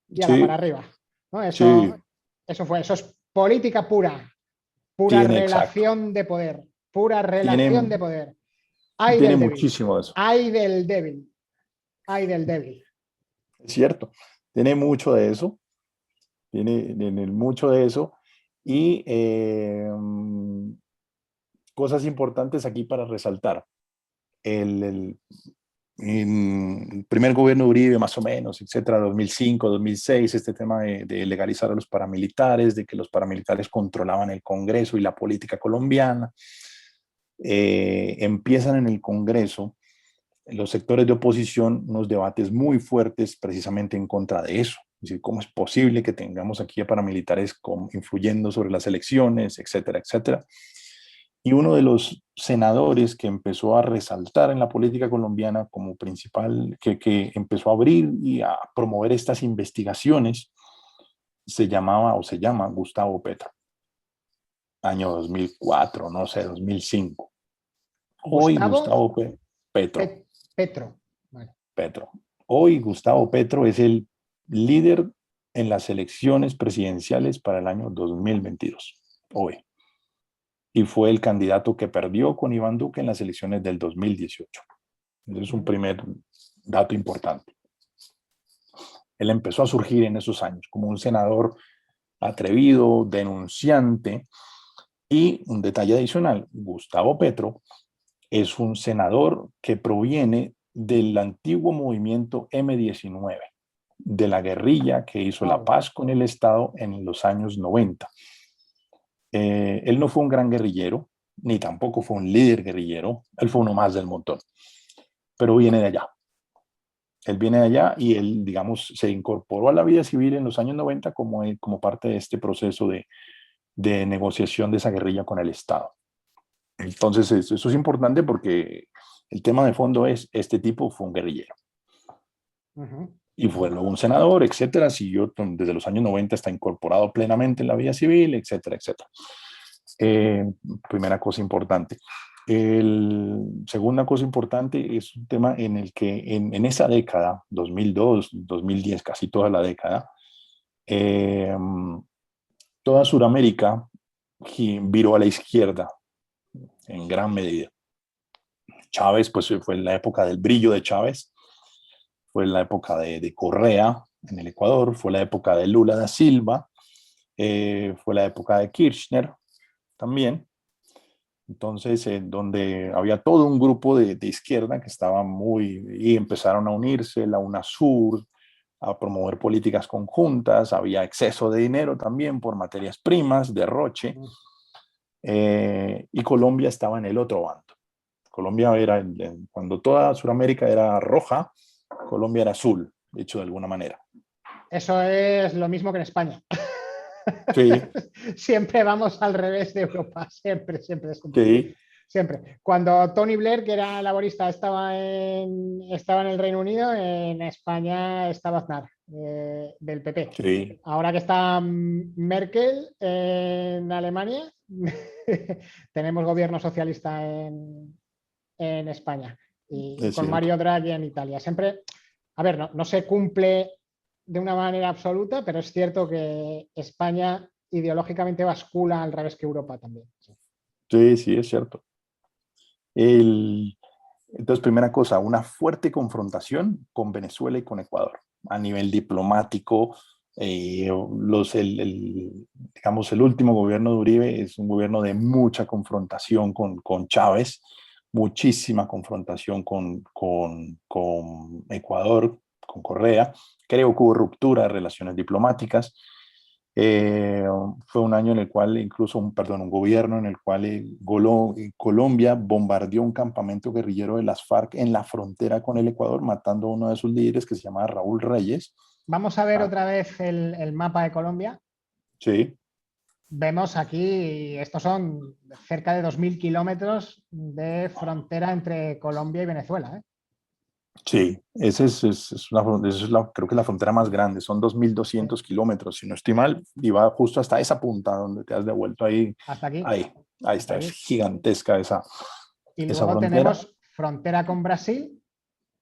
y a la para Sí, arriba, ¿no? sí, Eso es política pura, exacto. relación de poder, pura relación Tiene, de poder. Ay tiene del débil, muchísimo de eso. ay del débil, ay del débil. Es cierto, tiene mucho de eso. Tiene mucho de eso. Y cosas importantes aquí para resaltar. El primer gobierno de Uribe, más o menos, etcétera, 2005, 2006, este tema de legalizar a los paramilitares, de que los paramilitares controlaban el Congreso y la política colombiana. Empiezan en el Congreso los sectores de oposición unos debates muy fuertes precisamente en contra de eso. Es decir, ¿cómo es posible que tengamos aquí a paramilitares influyendo sobre las elecciones, etcétera, etcétera? Y uno de los senadores que empezó a resaltar en la política colombiana como principal, que empezó a abrir y a promover estas investigaciones, se llamaba o se llama Gustavo Petro. Año 2004, no sé, 2005. Hoy Gustavo Gustavo Petro. Petro. Vale. Petro. Hoy Gustavo Petro es el líder en las elecciones presidenciales para el año 2022. Hoy. y fue el candidato que perdió con Iván Duque en las elecciones del 2018. Ese es un primer dato importante. Él empezó a surgir en esos años como un senador atrevido, denunciante, y un detalle adicional, Gustavo Petro es un senador que proviene del antiguo movimiento M-19, de la guerrilla que hizo la paz con el Estado en los años 90. Él no fue un gran guerrillero, ni tampoco fue un líder guerrillero, él fue uno más del montón, pero viene de allá. Él viene de allá y él, digamos, se incorporó a la vida civil en los años 90 como parte de este proceso de negociación de esa guerrilla con el Estado. Entonces, eso es importante porque el tema de fondo es, este tipo fue un guerrillero. Y fue luego un senador, etcétera, siguió desde los años 90, está incorporado plenamente en la vida civil, etcétera, etcétera. Primera cosa importante. Segunda cosa importante es un tema en el que en esa década, 2002, 2010, casi toda la década, toda Sudamérica viró a la izquierda en gran medida. Chávez, pues fue la época del brillo de Chávez, fue la época de Correa en el Ecuador, fue la época de Lula da Silva, fue la época de Kirchner también. Entonces, donde había todo un grupo de izquierda que estaba y empezaron a unirse, la UNASUR, a promover políticas conjuntas, había exceso de dinero también por materias primas, derroche, y Colombia estaba en el otro bando. Colombia era, cuando toda Sudamérica era roja, Colombia era azul, dicho de alguna manera. Eso es lo mismo que en España. Sí. Siempre vamos al revés de Europa, siempre. Sí. Siempre. Cuando Tony Blair, que era laborista, estaba en el Reino Unido, en España estaba Aznar, del PP. Sí. Ahora que está Merkel en Alemania, tenemos gobierno socialista en España y con Mario Draghi en Italia. Siempre, a ver, no se cumple de una manera absoluta, pero es cierto que España ideológicamente bascula al revés que Europa también. Sí, es cierto. Entonces, primera cosa, una fuerte confrontación con Venezuela y con Ecuador a nivel diplomático. Digamos, el último gobierno de Uribe es un gobierno de mucha confrontación con Chávez, muchísima confrontación con Ecuador, con Correa. Creo que hubo ruptura de relaciones diplomáticas. Fue un año en el cual incluso, un gobierno en el cual Colombia bombardeó un campamento guerrillero de las FARC en la frontera con el Ecuador, matando a uno de sus líderes que se llamaba Raúl Reyes. Vamos a ver otra vez el mapa de Colombia. Sí. Vemos aquí, estos son cerca de 2.000 kilómetros de frontera entre Colombia y Venezuela, ¿eh? Sí, creo que es la frontera más grande, son 2.200 kilómetros, si no estoy mal, y va justo hasta esa punta donde te has devuelto ahí. Hasta aquí. Ahí está, es gigantesca esa Y luego frontera. tenemos frontera con Brasil,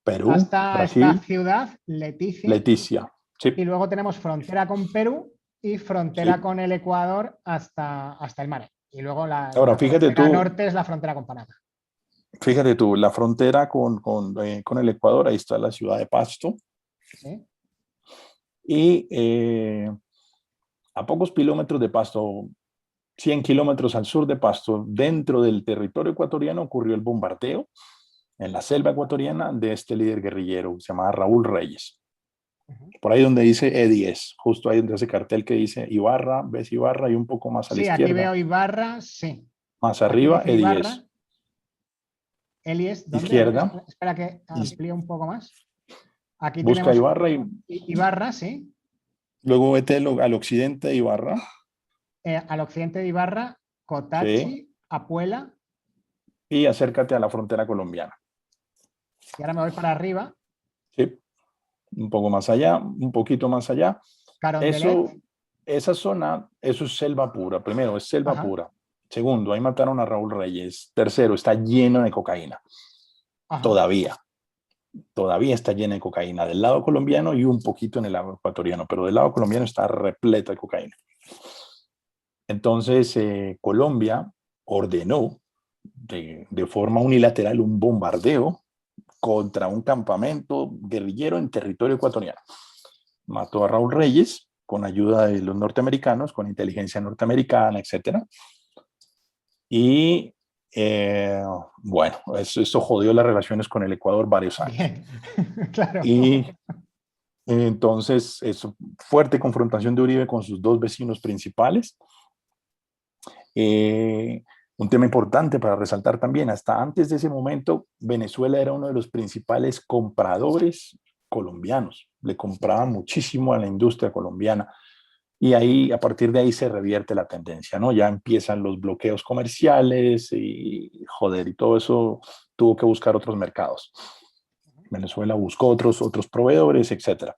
Perú, hasta Brasil, esta ciudad, Leticia. Sí. Y luego tenemos frontera con Perú y frontera con el Ecuador hasta el mar. Y luego Ahora, fíjate frontera tú, norte es la frontera con Panamá. Fíjate tú, la frontera con el Ecuador, ahí está la ciudad de Pasto. ¿Sí? Y a pocos kilómetros de Pasto, 100 kilómetros al sur de Pasto, dentro del territorio ecuatoriano, ocurrió el bombardeo en la selva ecuatoriana de este líder guerrillero, que se llamaba Raúl Reyes. Por ahí donde dice E10, justo ahí donde ese cartel que dice Ibarra, ves Ibarra y un poco más a la izquierda. Sí, aquí veo Ibarra, sí. Más arriba, E10. Ibarra. Elies, ¿dónde? Izquierda. Espera que amplíe un poco más. Aquí busca tenemos Ibarra Ibarra, sí. Luego vete al occidente de Ibarra. Al occidente de Ibarra, Cotachi, sí. Apuela. Y acércate a la frontera colombiana. Y ahora me voy para arriba. Sí, un poco más allá, un poquito más allá. Esa zona, eso es selva pura. Primero, es selva pura. Segundo, ahí mataron a Raúl Reyes. Tercero, está lleno de cocaína. Todavía está llena de cocaína del lado colombiano y un poquito en el lado ecuatoriano, pero del lado colombiano está repleto de cocaína. Entonces, Colombia ordenó de forma unilateral un bombardeo contra un campamento guerrillero en territorio ecuatoriano. Mató a Raúl Reyes con ayuda de los norteamericanos, con inteligencia norteamericana, etc. Y bueno, eso jodió las relaciones con el Ecuador varios años. Bien, claro. Y entonces, fuerte confrontación de Uribe con sus dos vecinos principales. Un tema importante para resaltar también, hasta antes de ese momento, Venezuela era uno de los principales compradores colombianos. Le compraba muchísimo a la industria colombiana. Y ahí, a partir de ahí se revierte la tendencia, ¿no? Ya empiezan los bloqueos comerciales y joder, y todo eso tuvo que buscar otros mercados. Venezuela buscó otros proveedores, etc.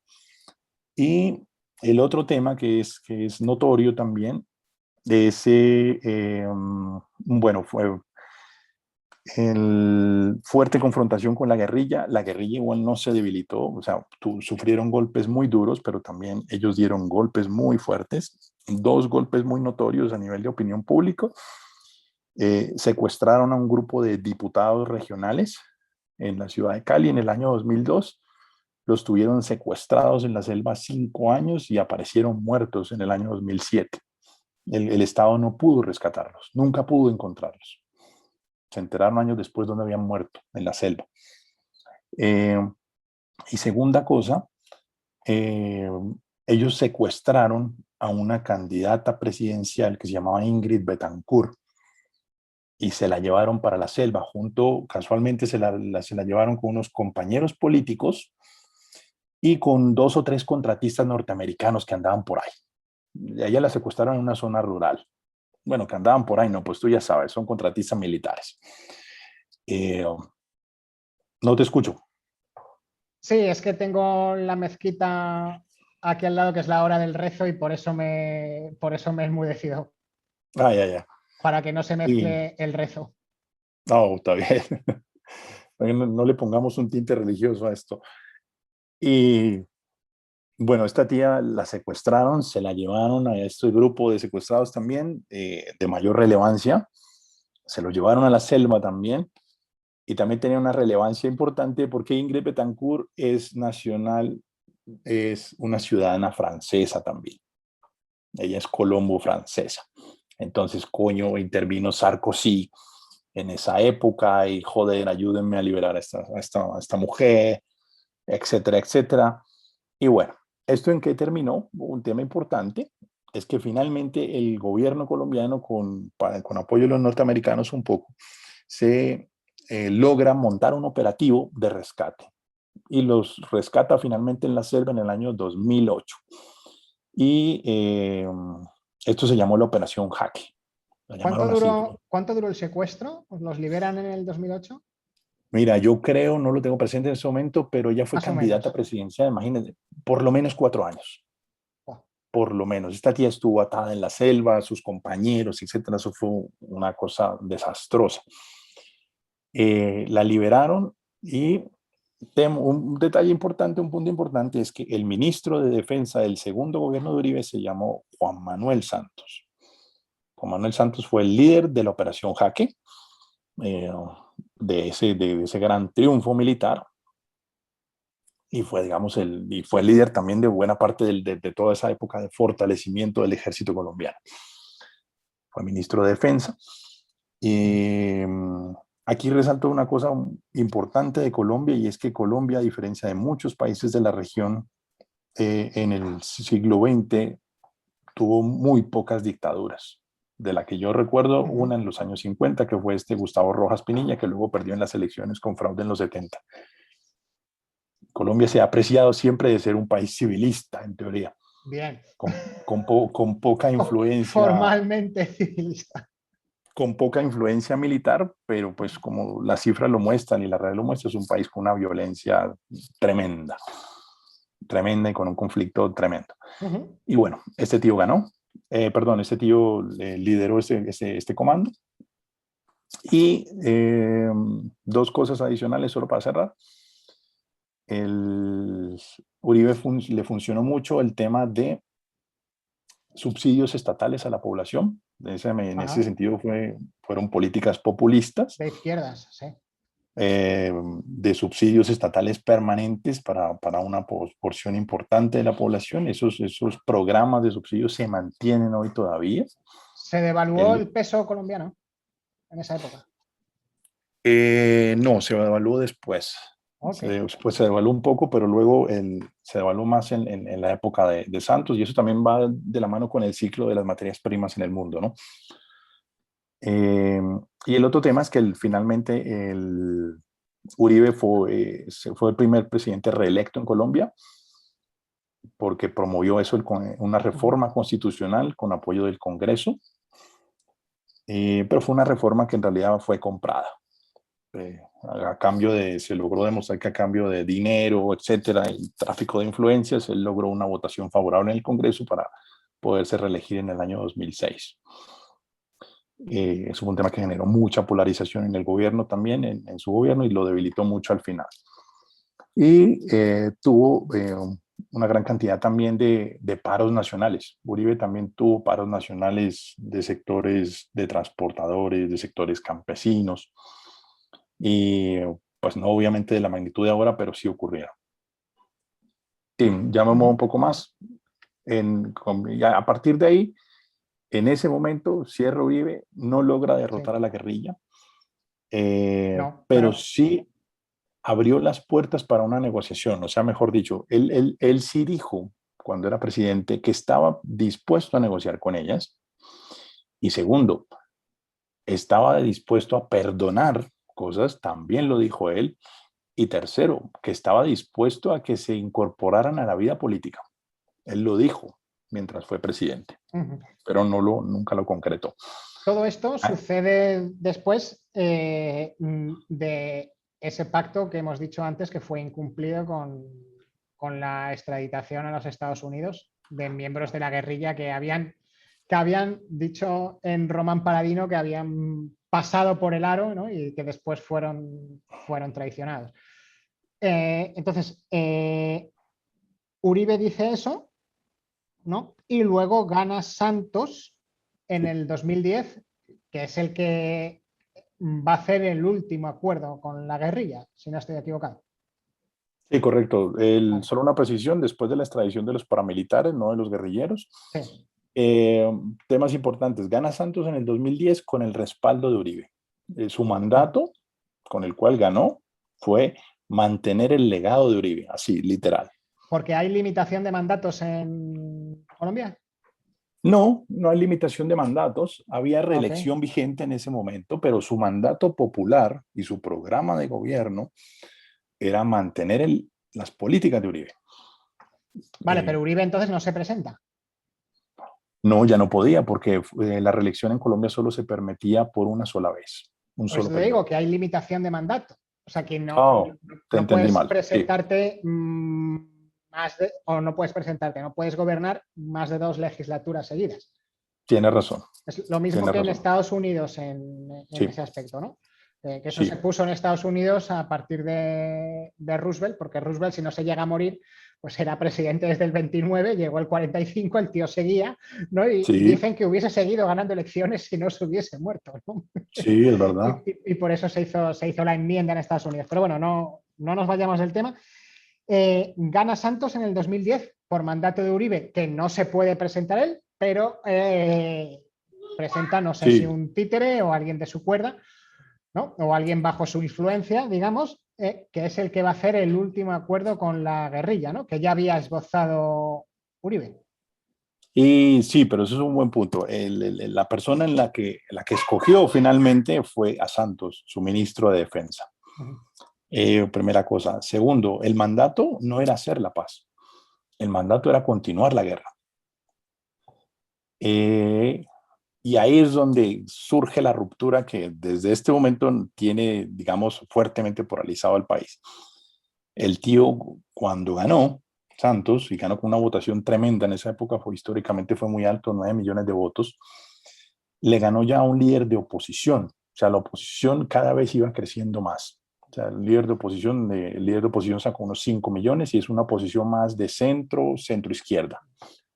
Y el otro tema que es notorio también es, bueno, fue el fuerte confrontación con la guerrilla. La guerrilla igual no se debilitó, o sea, sufrieron golpes muy duros, pero también ellos dieron golpes muy fuertes, dos golpes muy notorios a nivel de opinión pública. Secuestraron a un grupo de diputados regionales en la ciudad de Cali en el año 2002. Los tuvieron secuestrados en la selva 5 años y aparecieron muertos en el año 2007. El Estado no pudo rescatarlos, nunca pudo encontrarlos. Se enteraron años después donde habían muerto, en la selva. Y segunda cosa, ellos secuestraron a una candidata presidencial que se llamaba Ingrid Betancourt y se la llevaron para la selva, casualmente se la llevaron con unos compañeros políticos y con 2 o 3 contratistas norteamericanos que andaban por ahí. Y a ella la secuestraron en una zona rural. Bueno, que andaban por ahí, no, pues tú ya sabes, son contratistas militares. No te escucho. Sí, es que tengo la mezquita aquí al lado, que es la hora del rezo, y por eso me he enmudecido, Ah, ya, ya. para que no se Y, mezcle el rezo. no, está bien. No, no le pongamos un tinte religioso a esto. Y bueno, esta tía la secuestraron, se la llevaron a este grupo de secuestrados también, de mayor relevancia. Se lo llevaron a la selva también. Y también tenía una relevancia importante porque Ingrid Betancourt es nacional, es una ciudadana francesa también. Ella es colombo francesa. Entonces, coño, intervino Sarkozy en esa época y joder, ayúdenme a liberar a esta mujer, etcétera, etcétera. Y bueno, ¿esto en qué terminó? Un tema importante es que finalmente el gobierno colombiano, con apoyo de los norteamericanos un poco, se logra montar un operativo de rescate y los rescata finalmente en la selva en el año 2008. Y esto se llamó la Operación Jaque. La llamaron así. ¿Cuánto duró el secuestro? ¿Los liberan en el 2008? Mira, yo creo, no lo tengo presente en ese momento, pero ella fue Más o candidata menos. presidencial, imagínense, por lo menos 4 años. Oh. Por lo menos. Esta tía estuvo atada en la selva, sus compañeros, etcétera. Eso fue una cosa desastrosa. La liberaron y un detalle importante, un punto importante es que el ministro de Defensa del segundo gobierno de Uribe se llamó Juan Manuel Santos. Juan Manuel Santos fue el líder de la Operación Jaque, de ese gran triunfo militar, y fue, digamos, y fue el líder también de buena parte de toda esa época de fortalecimiento del ejército colombiano. Fue ministro de Defensa. Y aquí resalto una cosa importante de Colombia, y es que Colombia, a diferencia de muchos países de la región, en el siglo XX tuvo muy pocas dictaduras. De la que yo recuerdo, una en los años 50, que fue Gustavo Rojas Pinilla, que luego perdió en las elecciones con fraude en los 70. Colombia se ha apreciado siempre de ser un país civilista, en teoría. Bien. Con poca influencia. Formalmente civilista. Con poca influencia militar, pero pues como las cifras lo muestran y la realidad lo muestra, es un país con una violencia tremenda, tremenda y con un conflicto tremendo. Y bueno, este tío ganó, este tío lideró este comando. Y 2 cosas adicionales solo para cerrar. Uribe le funcionó mucho el tema de subsidios estatales a la población. En ese Ajá. sentido fueron políticas populistas, De izquierdas, sí. de subsidios estatales permanentes para una porción importante de la población. Esos programas de subsidios se mantienen hoy todavía. ¿Se devaluó el peso colombiano en esa época? No, se devaluó después. Okay. Después se devaluó un poco, pero luego se devaluó más en la época de Santos, y eso también va de la mano con el ciclo de las materias primas en el mundo, ¿no? Y el otro tema es que finalmente Uribe fue el primer presidente reelecto en Colombia porque promovió eso, una reforma constitucional con apoyo del Congreso, pero fue una reforma que en realidad fue comprada. Se logró demostrar que a cambio de dinero, etcétera, y tráfico de influencias, él logró una votación favorable en el Congreso para poderse reelegir en el año 2006. Eso fue un tema que generó mucha polarización en el gobierno también, en su gobierno, y lo debilitó mucho al final. Y tuvo una gran cantidad también de paros nacionales. Uribe también tuvo paros nacionales de sectores de transportadores, de sectores campesinos, y pues no obviamente de la magnitud de ahora, pero sí ocurrieron. Y ya me muevo un poco más. A partir de ahí, en ese momento, Sierra Uribe no logra derrotar a la guerrilla, No, pero sí abrió las puertas para una negociación. O sea, mejor dicho, él sí dijo, cuando era presidente, que estaba dispuesto a negociar con ellas. Y segundo, estaba dispuesto a perdonar cosas, también lo dijo él. Y tercero, que estaba dispuesto a que se incorporaran a la vida política. Él lo dijo mientras fue presidente, pero nunca lo concretó. Todo esto sucede después de ese pacto que hemos dicho antes que fue incumplido con la extraditación a los Estados Unidos de miembros de la guerrilla que habían dicho en Román Paladino que habían pasado por el aro, ¿no? Y que después fueron traicionados. Entonces, Uribe dice eso, ¿no? Y luego gana Santos en el 2010, que es el que va a hacer el último acuerdo con la guerrilla, si no estoy equivocado. Sí, correcto. Solo una precisión, después de la extradición de los paramilitares, no de los guerrilleros. Sí. Temas importantes. Gana Santos en el 2010 con el respaldo de Uribe. Su mandato, con el cual ganó, fue mantener el legado de Uribe, así, literal. ¿Porque hay limitación de mandatos en Colombia? No, no hay limitación de mandatos. Había reelección vigente en ese momento, pero su mandato popular y su programa de gobierno era mantener las políticas de Uribe. Vale, pero Uribe entonces no se presenta. No, ya no podía, porque la reelección en Colombia solo se permitía por una sola vez. Pues te digo que hay limitación de mandato. O sea que no puedes presentarte no puedes gobernar más de 2 legislaturas seguidas. Tienes razón. Es lo mismo que en Estados Unidos en ese aspecto, ¿no? Que eso se puso en Estados Unidos a partir de Roosevelt, porque Roosevelt, si no se llega a morir, pues era presidente desde el 29, llegó el 45, el tío seguía, ¿no? Y dicen que hubiese seguido ganando elecciones si no se hubiese muerto, ¿no? Sí, es verdad. Y por eso se hizo la enmienda en Estados Unidos. Pero bueno, no nos vayamos del tema. Gana Santos en el 2010 por mandato de Uribe, que no se puede presentar él, pero presenta, no sé si un títere o alguien de su cuerda, ¿no? O alguien bajo su influencia, digamos, que es el que va a hacer el último acuerdo con la guerrilla, ¿no? Que ya había esbozado Uribe. Y sí, pero eso es un buen punto. La persona la que escogió finalmente fue a Santos, su ministro de Defensa. Primera cosa. Segundo, el mandato no era hacer la paz. El mandato era continuar la guerra. Y ahí es donde surge la ruptura que desde este momento tiene, digamos, fuertemente polarizado al país. El tío, cuando ganó Santos, y ganó con una votación tremenda en esa época, históricamente fue muy alto, 9 millones de votos, le ganó ya a un líder de oposición. O sea, la oposición cada vez iba creciendo más. O sea, el líder de oposición sacó unos 5 millones y es una oposición más de centro-izquierda.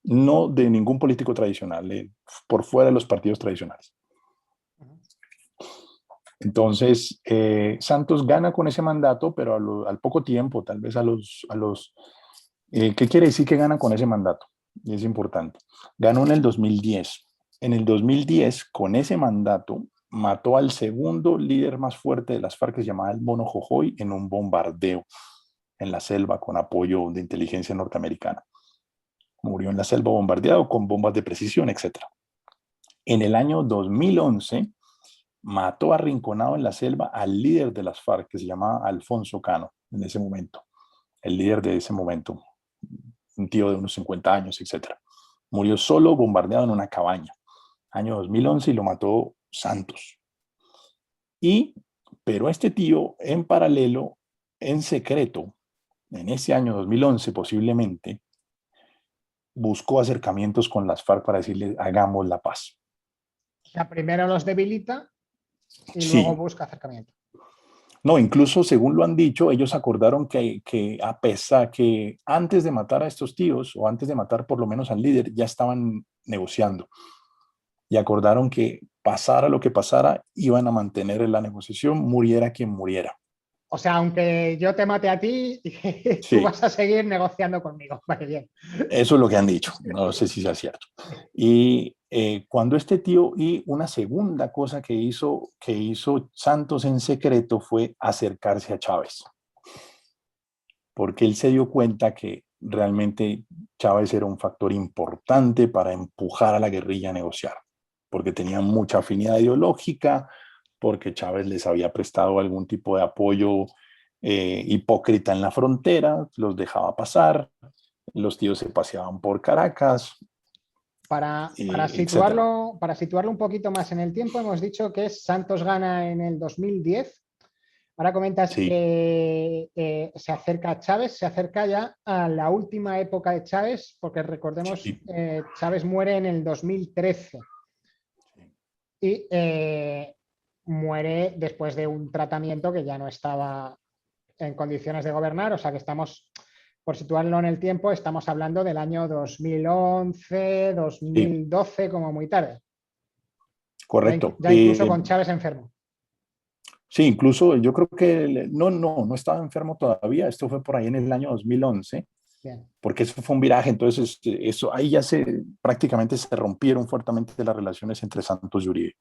no de ningún político tradicional, por fuera de los partidos tradicionales. Entonces, Santos gana con ese mandato, pero al poco tiempo, tal vez ¿qué quiere decir que gana con ese mandato? Y es importante. Ganó en el 2010. En el 2010, con ese mandato, mató al segundo líder más fuerte de las FARC, que se llamaba el Mono Jojoy, en un bombardeo en la selva con apoyo de inteligencia norteamericana. Murió en la selva bombardeado con bombas de precisión, etc. En el año 2011, mató arrinconado en la selva al líder de las FARC, que se llamaba Alfonso Cano, en ese momento. El líder de ese momento, un tío de unos 50 años, etc. Murió solo, bombardeado en una cabaña. Año 2011, y lo mató Santos. Pero este tío, en paralelo, en secreto, en ese año 2011 posiblemente, buscó acercamientos con las FARC para decirle, hagamos la paz. O sea, primero los debilita y luego Sí. busca acercamiento. No, incluso según lo han dicho, ellos acordaron que a pesar que antes de matar a estos tíos, o antes de matar por lo menos al líder, ya estaban negociando. Y acordaron que pasara lo que pasara, iban a mantener la negociación, muriera quien muriera. O sea, aunque yo te mate a ti, tú Sí, vas a seguir negociando conmigo. Vale, bien. eso es lo que han dicho. No sé si sea cierto. Y cuando este tío, y una segunda cosa que hizo Santos en secreto fue acercarse a Chávez. Porque él se dio cuenta que realmente Chávez era un factor importante para empujar a la guerrilla a negociar, porque tenía mucha afinidad ideológica, porque Chávez les había prestado algún tipo de apoyo hipócrita en la frontera, los dejaba pasar, los tíos se paseaban por Caracas, Para etcétera. situarlo un poquito más en el tiempo, hemos dicho que Santos gana en el 2010. Ahora comentas Sí, que se acerca a Chávez, se acerca ya a la última época de Chávez, porque recordemos, sí, Chávez muere en el 2013 y muere después de un tratamiento que ya no estaba en condiciones de gobernar, o sea que estamos, por situarlo en el tiempo, estamos hablando del año 2011, sí, 2012 como muy tarde, correcto. ya incluso con Chávez enfermo. Sí, incluso yo creo que no estaba enfermo todavía, esto fue por ahí en el año 2011, Bien. porque eso fue un viraje, entonces eso, ahí ya prácticamente se rompieron fuertemente las relaciones entre Santos y Uribe,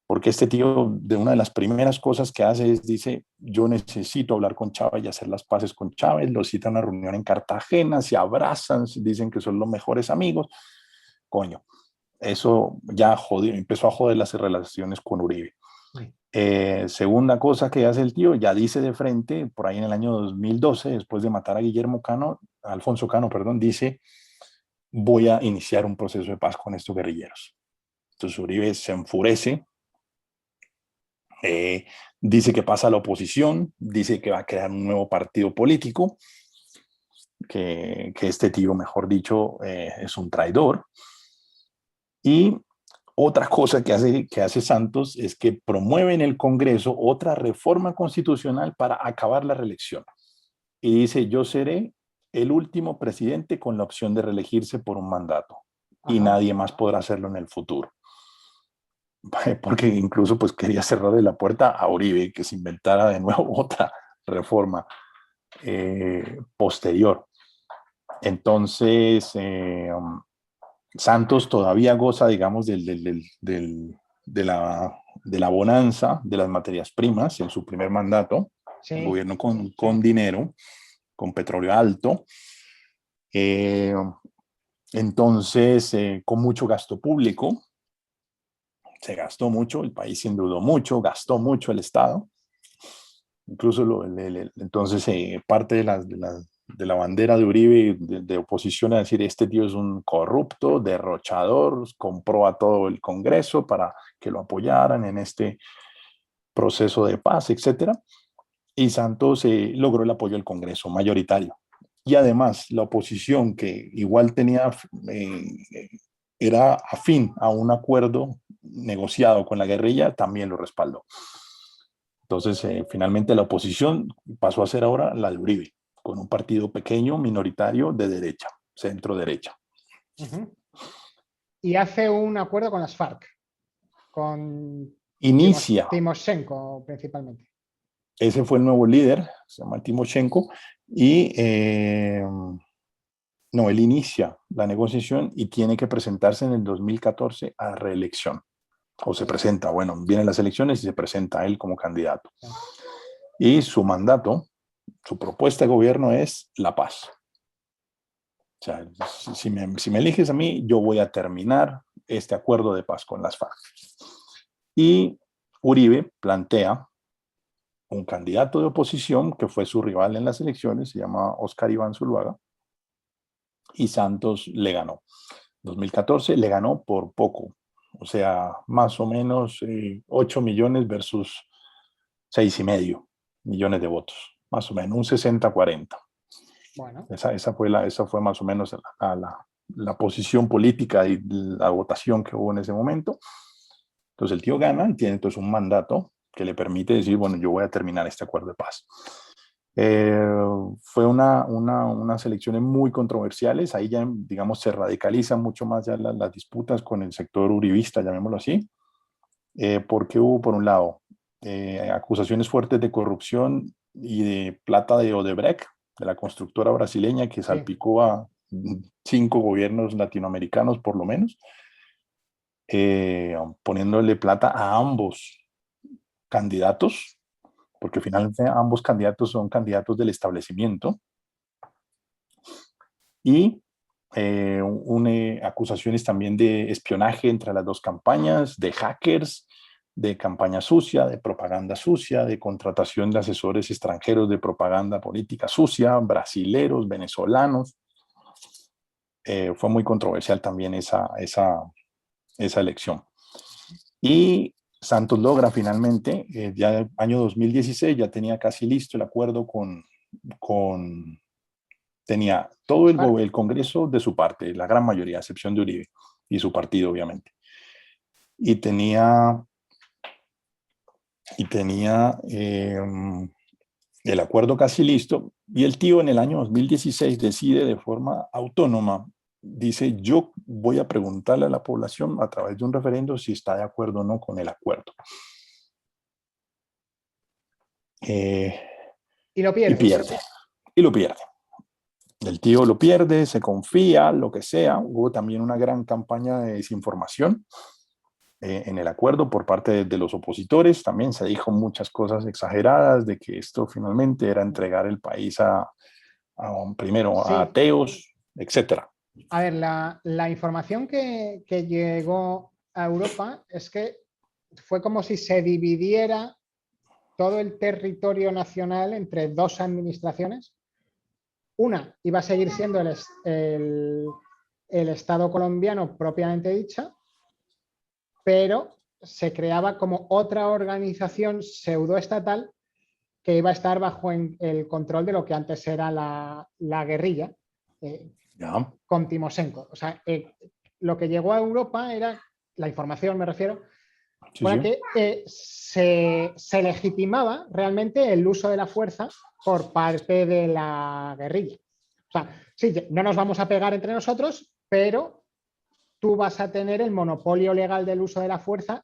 porque este tío, de una de las primeras cosas que hace es, dice, yo necesito hablar con Chávez y hacer las paces con Chávez, lo cita a una reunión en Cartagena, se abrazan, dicen que son los mejores amigos, coño, eso ya jodió, empezó a joder las relaciones con Uribe. Segunda cosa que hace el tío, ya dice de frente, por ahí en el año 2012, después de matar a Alfonso Cano, perdón, dice, voy a iniciar un proceso de paz con estos guerrilleros. Entonces Uribe se enfurece, eh, dice que pasa a la oposición, dice que va a crear un nuevo partido político, que este tío, mejor dicho, es un traidor. Y otra cosa que hace Santos es que promueve en el Congreso otra reforma constitucional para acabar la reelección. Y dice, yo seré el último presidente con la opción de reelegirse por un mandato. Y Ajá. nadie más podrá hacerlo en el futuro. Porque incluso pues quería cerrarle la puerta a Uribe, que se inventara de nuevo otra reforma posterior. Entonces, Santos todavía goza, digamos, de la bonanza de las materias primas en su primer mandato, un Sí. gobierno con dinero, con petróleo alto, eh, entonces con mucho gasto público, se gastó mucho, el país se endeudó mucho, gastó mucho el Estado, incluso entonces parte de la bandera de Uribe de oposición a decir este tío es un corrupto, derrochador, compró a todo el Congreso para que lo apoyaran en este proceso de paz, etcétera. Y Santos logró el apoyo del Congreso mayoritario. Y además la oposición que igual eh, era afín a un acuerdo negociado con la guerrilla, también lo respaldó. Entonces, finalmente la oposición pasó a ser ahora la de Uribe, con un partido pequeño, minoritario, de derecha, centro derecha. Y hace un acuerdo con las FARC, con Inicia. Timoshenko principalmente. Ese fue el nuevo líder, se llama Timoshenko, y no, él inicia la negociación y tiene que presentarse en el 2014 a reelección. O se presenta, bueno, vienen las elecciones y se presenta él como candidato. Y su mandato, su propuesta de gobierno es la paz. O sea, si me eliges a mí, yo voy a terminar este acuerdo de paz con las FARC. Y Uribe plantea un candidato de oposición que fue su rival en las elecciones, se llama Óscar Iván Zuluaga, y Santos le ganó. 2014 le ganó por poco, o sea, más o menos 8 millones versus 6,5 millones de votos, más o menos, un 60-40. Bueno. Esa fue más o menos la posición política y la votación que hubo en ese momento. Entonces el tío gana y tiene entonces un mandato que le permite decir, bueno, yo voy a terminar este acuerdo de paz. Fue unas elecciones muy controversiales, ahí ya, digamos, se radicalizan mucho más ya las disputas con el sector uribista, llamémoslo así, porque hubo, por un lado, acusaciones fuertes de corrupción y de plata de Odebrecht, de la constructora brasileña que salpicó a 5 gobiernos latinoamericanos por lo menos, poniéndole plata a ambos candidatos, porque finalmente ambos candidatos son candidatos del establecimiento, y acusaciones también de espionaje entre las dos campañas, de hackers, de campaña sucia, de propaganda sucia, de contratación de asesores extranjeros de propaganda política sucia, brasileros, venezolanos. Fue muy controversial también esa elección. Y Santos logra finalmente, ya el año 2016, ya tenía casi listo el acuerdo tenía todo el Congreso de su parte, la gran mayoría, a excepción de Uribe y su partido, obviamente. Y tenía el acuerdo casi listo, y el tío en el año 2016 decide de forma autónoma, dice, yo voy a preguntarle a la población a través de un referendo si está de acuerdo o no con el acuerdo. Y lo pierde. Y pierde. Y lo pierde. El tío lo pierde, se confía, lo que sea. Hubo también una gran campaña de desinformación en el acuerdo por parte de los opositores. También se dijo muchas cosas exageradas de que esto finalmente era entregar el país primero a ateos, etc. A ver, la información que llegó a Europa es que fue como si se dividiera todo el territorio nacional entre dos administraciones. Una iba a seguir siendo el Estado colombiano propiamente dicha, pero se creaba como otra organización pseudoestatal que iba a estar bajo el control de lo que antes era la guerrilla con Timoshenko. O sea, lo que llegó a Europa era, la información me refiero, para que se legitimaba realmente el uso de la fuerza por parte de la guerrilla. O sea, sí, no nos vamos a pegar entre nosotros, pero tú vas a tener el monopolio legal del uso de la fuerza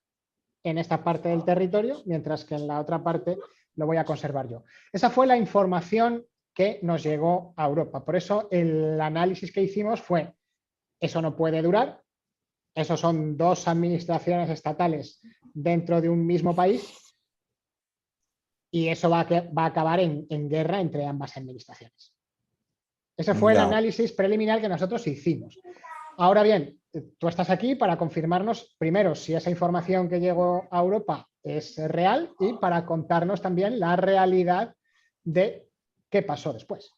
en esta parte del territorio, mientras que en la otra parte lo voy a conservar yo. Esa fue la información que nos llegó a Europa. Por eso el análisis que hicimos fue, eso no puede durar, esos son dos administraciones estatales dentro de un mismo país y eso va a acabar en guerra entre ambas administraciones. Ese fue el análisis preliminar que nosotros hicimos. Ahora bien, tú estás aquí para confirmarnos, primero, si esa información que llegó a Europa es real y para contarnos también la realidad de qué pasó después.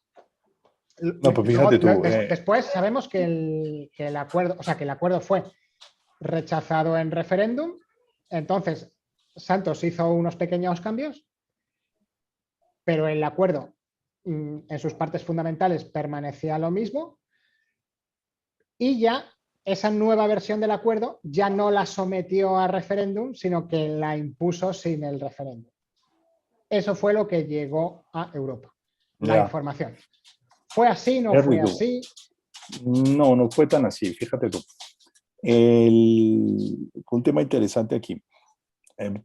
No, pues fíjate tú. Después sabemos que el acuerdo, o sea, que el acuerdo fue rechazado en referéndum. Entonces, Santos hizo unos pequeños cambios, pero el acuerdo en sus partes fundamentales permanecía lo mismo y ya esa nueva versión del acuerdo ya no la sometió a referéndum, sino que la impuso sin el referéndum. Eso fue lo que llegó a Europa, la información. ¿Fue así? ¿No fue así? No, no fue tan así, fíjate tú. Un tema interesante aquí.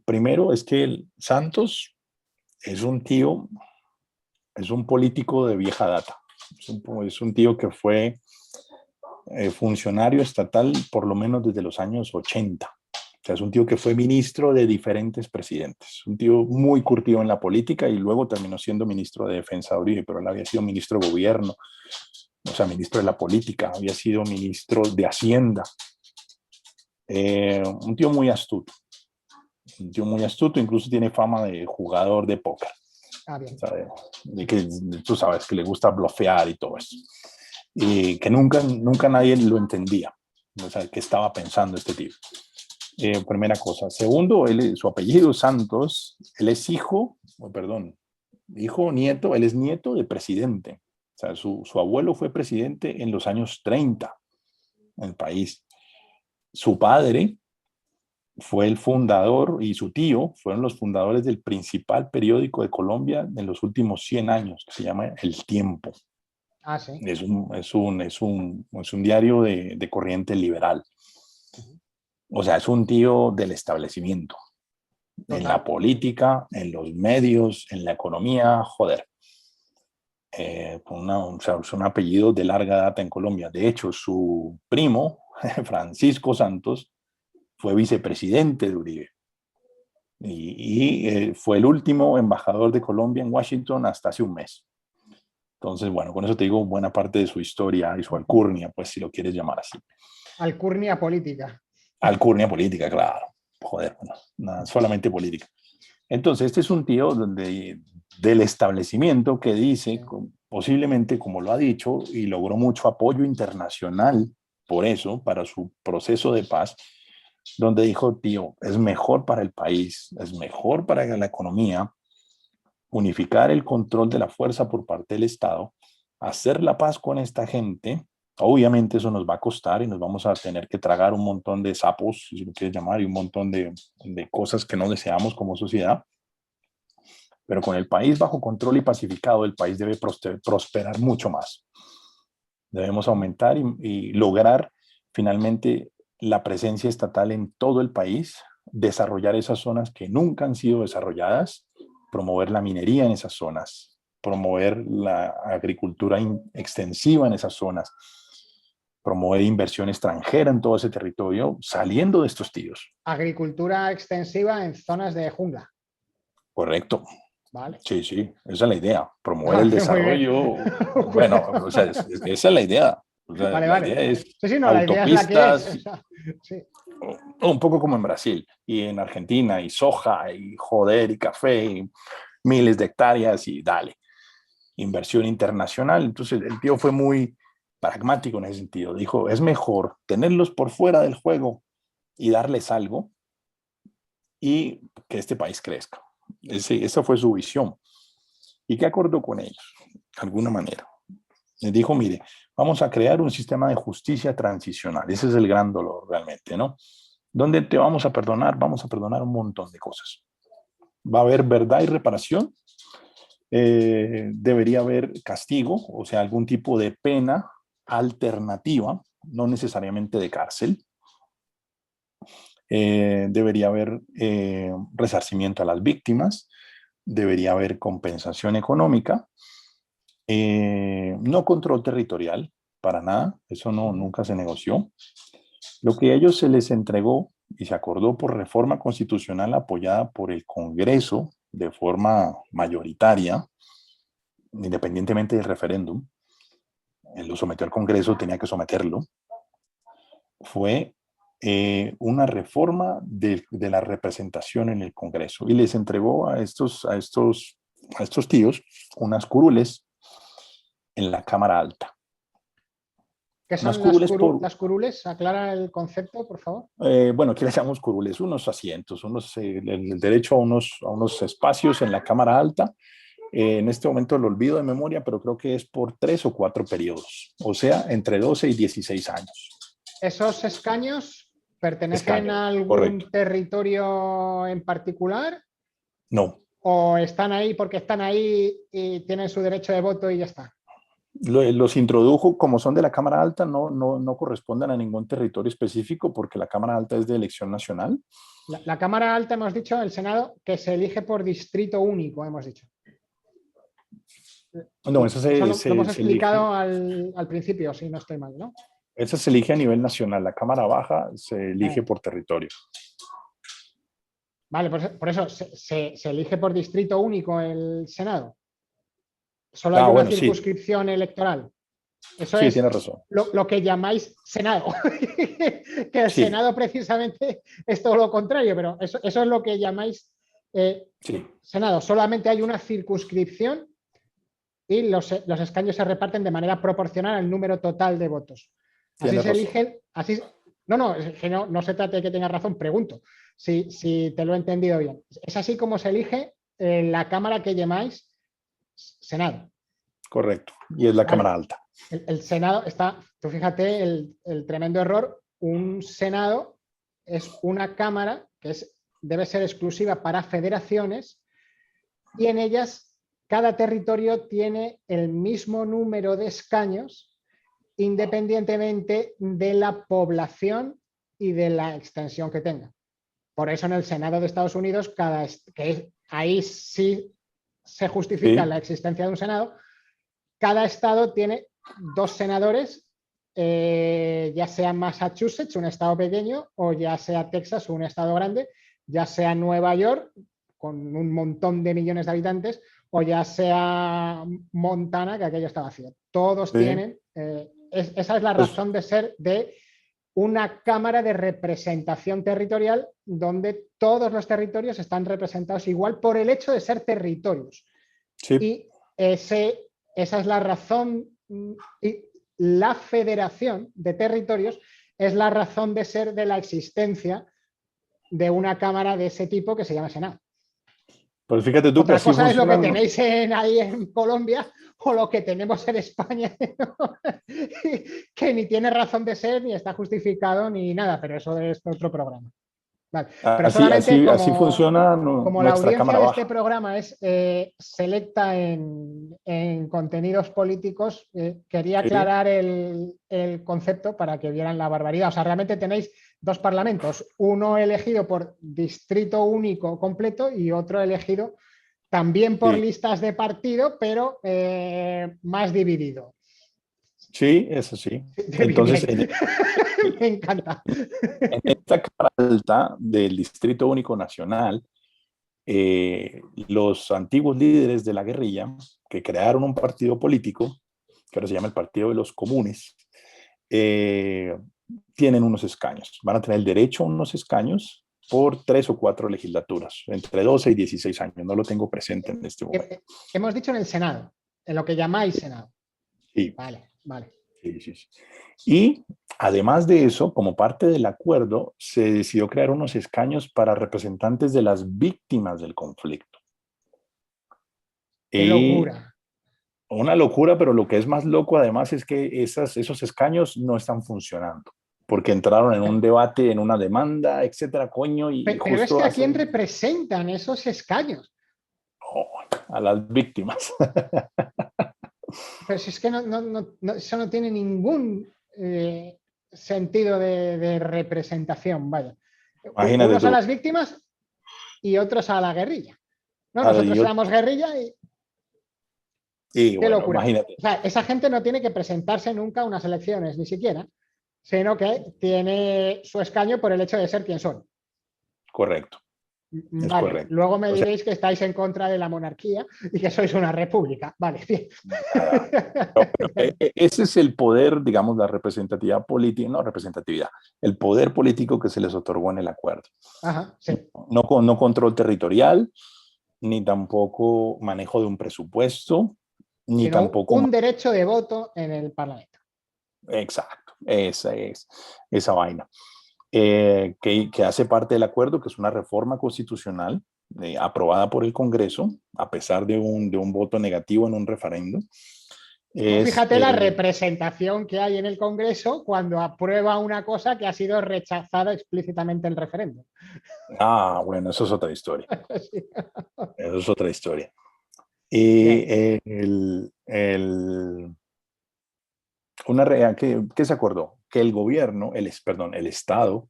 Primero es que el Santos es un tío, es un político de vieja data. Es un tío que fue funcionario estatal por lo menos desde los años 80. O sea, es un tío que fue ministro de diferentes presidentes. Un tío muy curtido en la política y luego terminó siendo ministro de Defensa de Uribe, pero él había sido ministro de Gobierno, o sea, ministro de la Política, había sido ministro de Hacienda. Un tío muy astuto. Un tío muy astuto, incluso tiene fama de jugador de póker. Bien. De que tú sabes que le gusta blofear y todo eso. Y que nunca nadie lo entendía. O sea, qué estaba pensando este tipo. Primera cosa. Segundo, su apellido Santos, él es hijo o nieto, él es nieto de presidente. O sea, su abuelo fue presidente en los años 30 en el país. Su padre fue el fundador y su tío fueron los fundadores del principal periódico de Colombia en los últimos 100 años, que se llama El Tiempo. Sí. Es un diario de corriente liberal. O sea, es un tío del establecimiento. Total. En la política, en los medios, en la economía, joder. O sea, es un apellido de larga data en Colombia. De hecho, su primo, Francisco Santos, fue vicepresidente de Uribe. Y fue el último embajador de Colombia en Washington hasta hace un mes. Entonces, bueno, con eso te digo buena parte de su historia y su alcurnia, pues si lo quieres llamar así. Alcurnia política. Alcurnia política, claro. Joder, bueno, nada, solamente política. Entonces, este es un tío del establecimiento que dice, posiblemente como lo ha dicho, y logró mucho apoyo internacional por eso, para su proceso de paz, donde dijo, tío, es mejor para el país, es mejor para la economía, unificar el control de la fuerza por parte del Estado, hacer la paz con esta gente. Obviamente eso nos va a costar y nos vamos a tener que tragar un montón de sapos, si lo quieres llamar, y un montón de cosas que no deseamos como sociedad. Pero con el país bajo control y pacificado, el país debe prosperar mucho más. Debemos aumentar y lograr finalmente la presencia estatal en todo el país, desarrollar esas zonas que nunca han sido desarrolladas, promover la minería en esas zonas, promover la agricultura extensiva en esas zonas, promover inversión extranjera en todo ese territorio, saliendo de estos tíos. Agricultura extensiva en zonas de jungla. Correcto. Vale. Sí, sí, esa es la idea, promover el desarrollo. Bueno, o sea, esa es la idea. O sea, vale, la vale. idea es sí, no, autopistas, la idea es la que es. O sea, sí. Un poco como en Brasil y en Argentina, y soja, y joder, y café, y miles de hectáreas, y dale. Inversión internacional. Entonces el tío fue muy pragmático en ese sentido. Dijo, es mejor tenerlos por fuera del juego y darles algo y que este país crezca. Esa fue su visión. ¿Y qué acordó con ellos? De alguna manera. Les dijo, mire, vamos a crear un sistema de justicia transicional. Ese es el gran dolor realmente, ¿no? Donde te vamos a perdonar un montón de cosas. Va a haber verdad y reparación. Debería haber castigo, o sea, algún tipo de pena alternativa, no necesariamente de cárcel. Debería haber resarcimiento a las víctimas, debería haber compensación económica, no control territorial, para nada, eso nunca se negoció. Lo que a ellos se les entregó y se acordó por reforma constitucional apoyada por el Congreso de forma mayoritaria, independientemente del referéndum, él lo sometió al Congreso, tenía que someterlo, fue una reforma de la representación en el Congreso y les entregó a estos tíos unas curules en la Cámara Alta. ¿Qué son las curules? Aclara el concepto, por favor. Bueno, ¿qué le llamamos curules? Unos asientos, el derecho a unos espacios en la Cámara Alta. En este momento lo olvido de memoria, pero creo que es por 3 o 4 periodos, o sea, entre 12 y 16 años. ¿Esos escaños pertenecen a algún correcto. Territorio en particular? No. ¿O están ahí porque están ahí y tienen su derecho de voto y ya está? Los introdujo, como son de la Cámara Alta, no corresponden a ningún territorio específico porque la Cámara Alta es de elección nacional. La Cámara Alta, hemos dicho, el Senado, que se elige por distrito único, hemos dicho. No, eso Eso lo hemos se elige. explicado al principio, si no estoy mal, ¿no? Esa se elige a nivel nacional. La Cámara Baja se elige por territorio. Vale, por eso se elige por distrito único el Senado. Solo hay una bueno, circunscripción electoral. Eso sí, es tiene razón. lo que llamáis Senado. Que el Sí. Senado precisamente es todo lo contrario, pero eso es lo que llamáis Sí. Senado. Solamente hay una circunscripción y los escaños se reparten de manera proporcional al número total de votos. Así Tienes se razón. eligen. No se trata de que tengas razón, pregunto si te lo he entendido bien. Es así como se elige la Cámara que llamáis Senado. Correcto. Y es la Cámara Alta. El Senado está, tú fíjate el tremendo error, un Senado es una Cámara que debe ser exclusiva para federaciones y en ellas cada territorio tiene el mismo número de escaños independientemente de la población y de la extensión que tenga. Por eso en el Senado de Estados Unidos, ahí sí se justifica la existencia de un Senado, cada estado tiene 2 senadores, ya sea Massachusetts, un estado pequeño, o ya sea Texas, un estado grande, ya sea Nueva York, con un montón de millones de habitantes, o ya sea Montana, que aquello está vacío. Todos tienen, esa es la razón de ser de una cámara de representación territorial donde todos los territorios están representados igual por el hecho de ser territorios. Sí. Y esa es la razón, y la federación de territorios es la razón de ser de la existencia de una cámara de ese tipo que se llama Senado. Pues fíjate tú que Otra así cosa es lo que funcionan. tenéis ahí en Colombia o lo que tenemos en España, ¿no? Que ni tiene razón de ser, ni está justificado, ni nada, pero eso es otro programa. Vale. Pero solamente Así funciona como la nuestra audiencia Cámara de Baja. este programa es selecta en contenidos políticos, quería aclarar el concepto para que vieran la barbaridad. O sea, realmente tenéis 2 parlamentos, uno elegido por distrito único completo y otro elegido también por listas de partido, pero más dividido. Sí, eso sí. Entonces, me encanta. En esta Cámara Alta del Distrito Único Nacional, los antiguos líderes de la guerrilla, que crearon un partido político, que ahora se llama el Partido de los Comunes, tienen unos escaños. Van a tener el derecho a unos escaños por 3 o 4 legislaturas, entre 12 y 16 años. No lo tengo presente en este momento. Hemos dicho en el Senado, en lo que llamáis Senado. Sí. Vale. Sí. Y además de eso, como parte del acuerdo, se decidió crear unos escaños para representantes de las víctimas del conflicto. ¡Qué locura! Una locura, pero lo que es más loco además es que esos escaños no están funcionando, porque entraron en un debate, en una demanda, etcétera, coño. Pero es que ¿a quién representan esos escaños? A las víctimas. Pero si es que eso no tiene ningún sentido de representación, vaya. Imagínate unos tú. A las víctimas y otros a la guerrilla. No, nosotros éramos guerrilla y qué bueno, locura. Imagínate. O sea, esa gente no tiene que presentarse nunca a unas elecciones, ni siquiera, sino que tiene su escaño por el hecho de ser quien son. Correcto. Vale, correcto. luego me diréis que estáis en contra de la monarquía y que sois una república. Vale, bien. Ese es el poder, digamos, la representatividad política, no representatividad, el poder político que se les otorgó en el acuerdo. Ajá, sí. No control territorial, ni tampoco manejo de un presupuesto, ni sino tampoco un derecho de voto en el Parlamento. Exacto, esa vaina. Que hace parte del acuerdo, que es una reforma constitucional aprobada por el Congreso, a pesar de un voto negativo en un referendo. Fíjate la representación que hay en el Congreso cuando aprueba una cosa que ha sido rechazada explícitamente en el referéndum. Bueno, eso es otra historia. Sí. Eso es otra historia. Y ¿Qué se acordó? Que el gobierno, el Estado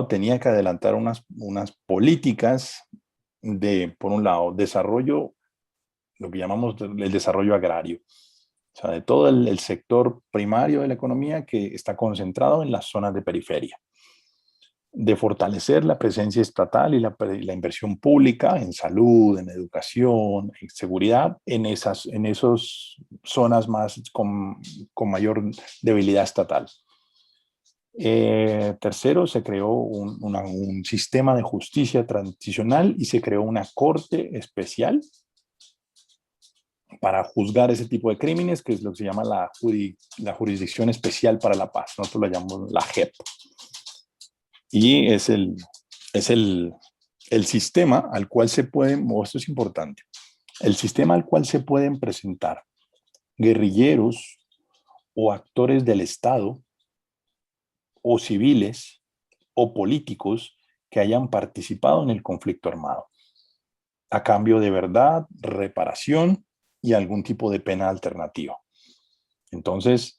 tenía que adelantar unas políticas de, por un lado, desarrollo, lo que llamamos el desarrollo agrario, o sea, de todo el sector primario de la economía que está concentrado en las zonas de periferia, de fortalecer la presencia estatal y la inversión pública en salud, en educación, en seguridad, en esas zonas más con mayor debilidad estatal. Tercero, se creó un sistema de justicia transicional y se creó una corte especial para juzgar ese tipo de crímenes, que es lo que se llama la Jurisdicción Especial para la Paz. Nosotros la llamamos la JEP. Y es el sistema al cual se pueden, esto es importante, el sistema al cual se pueden presentar guerrilleros o actores del Estado o civiles o políticos que hayan participado en el conflicto armado, a cambio de verdad, reparación y algún tipo de pena alternativa. Entonces,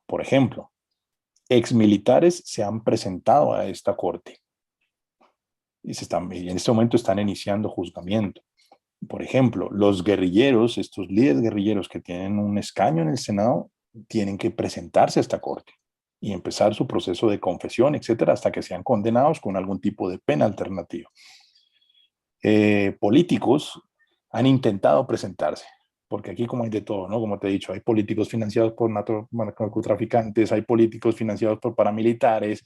por ejemplo, exmilitares se han presentado a esta corte y en este momento están iniciando juzgamiento. Por ejemplo, los guerrilleros, estos líderes guerrilleros que tienen un escaño en el Senado, tienen que presentarse a esta corte y empezar su proceso de confesión, etcétera, hasta que sean condenados con algún tipo de pena alternativa. Políticos han intentado presentarse, porque aquí como hay de todo, ¿no? Como te he dicho, hay políticos financiados por narcotraficantes, hay políticos financiados por paramilitares.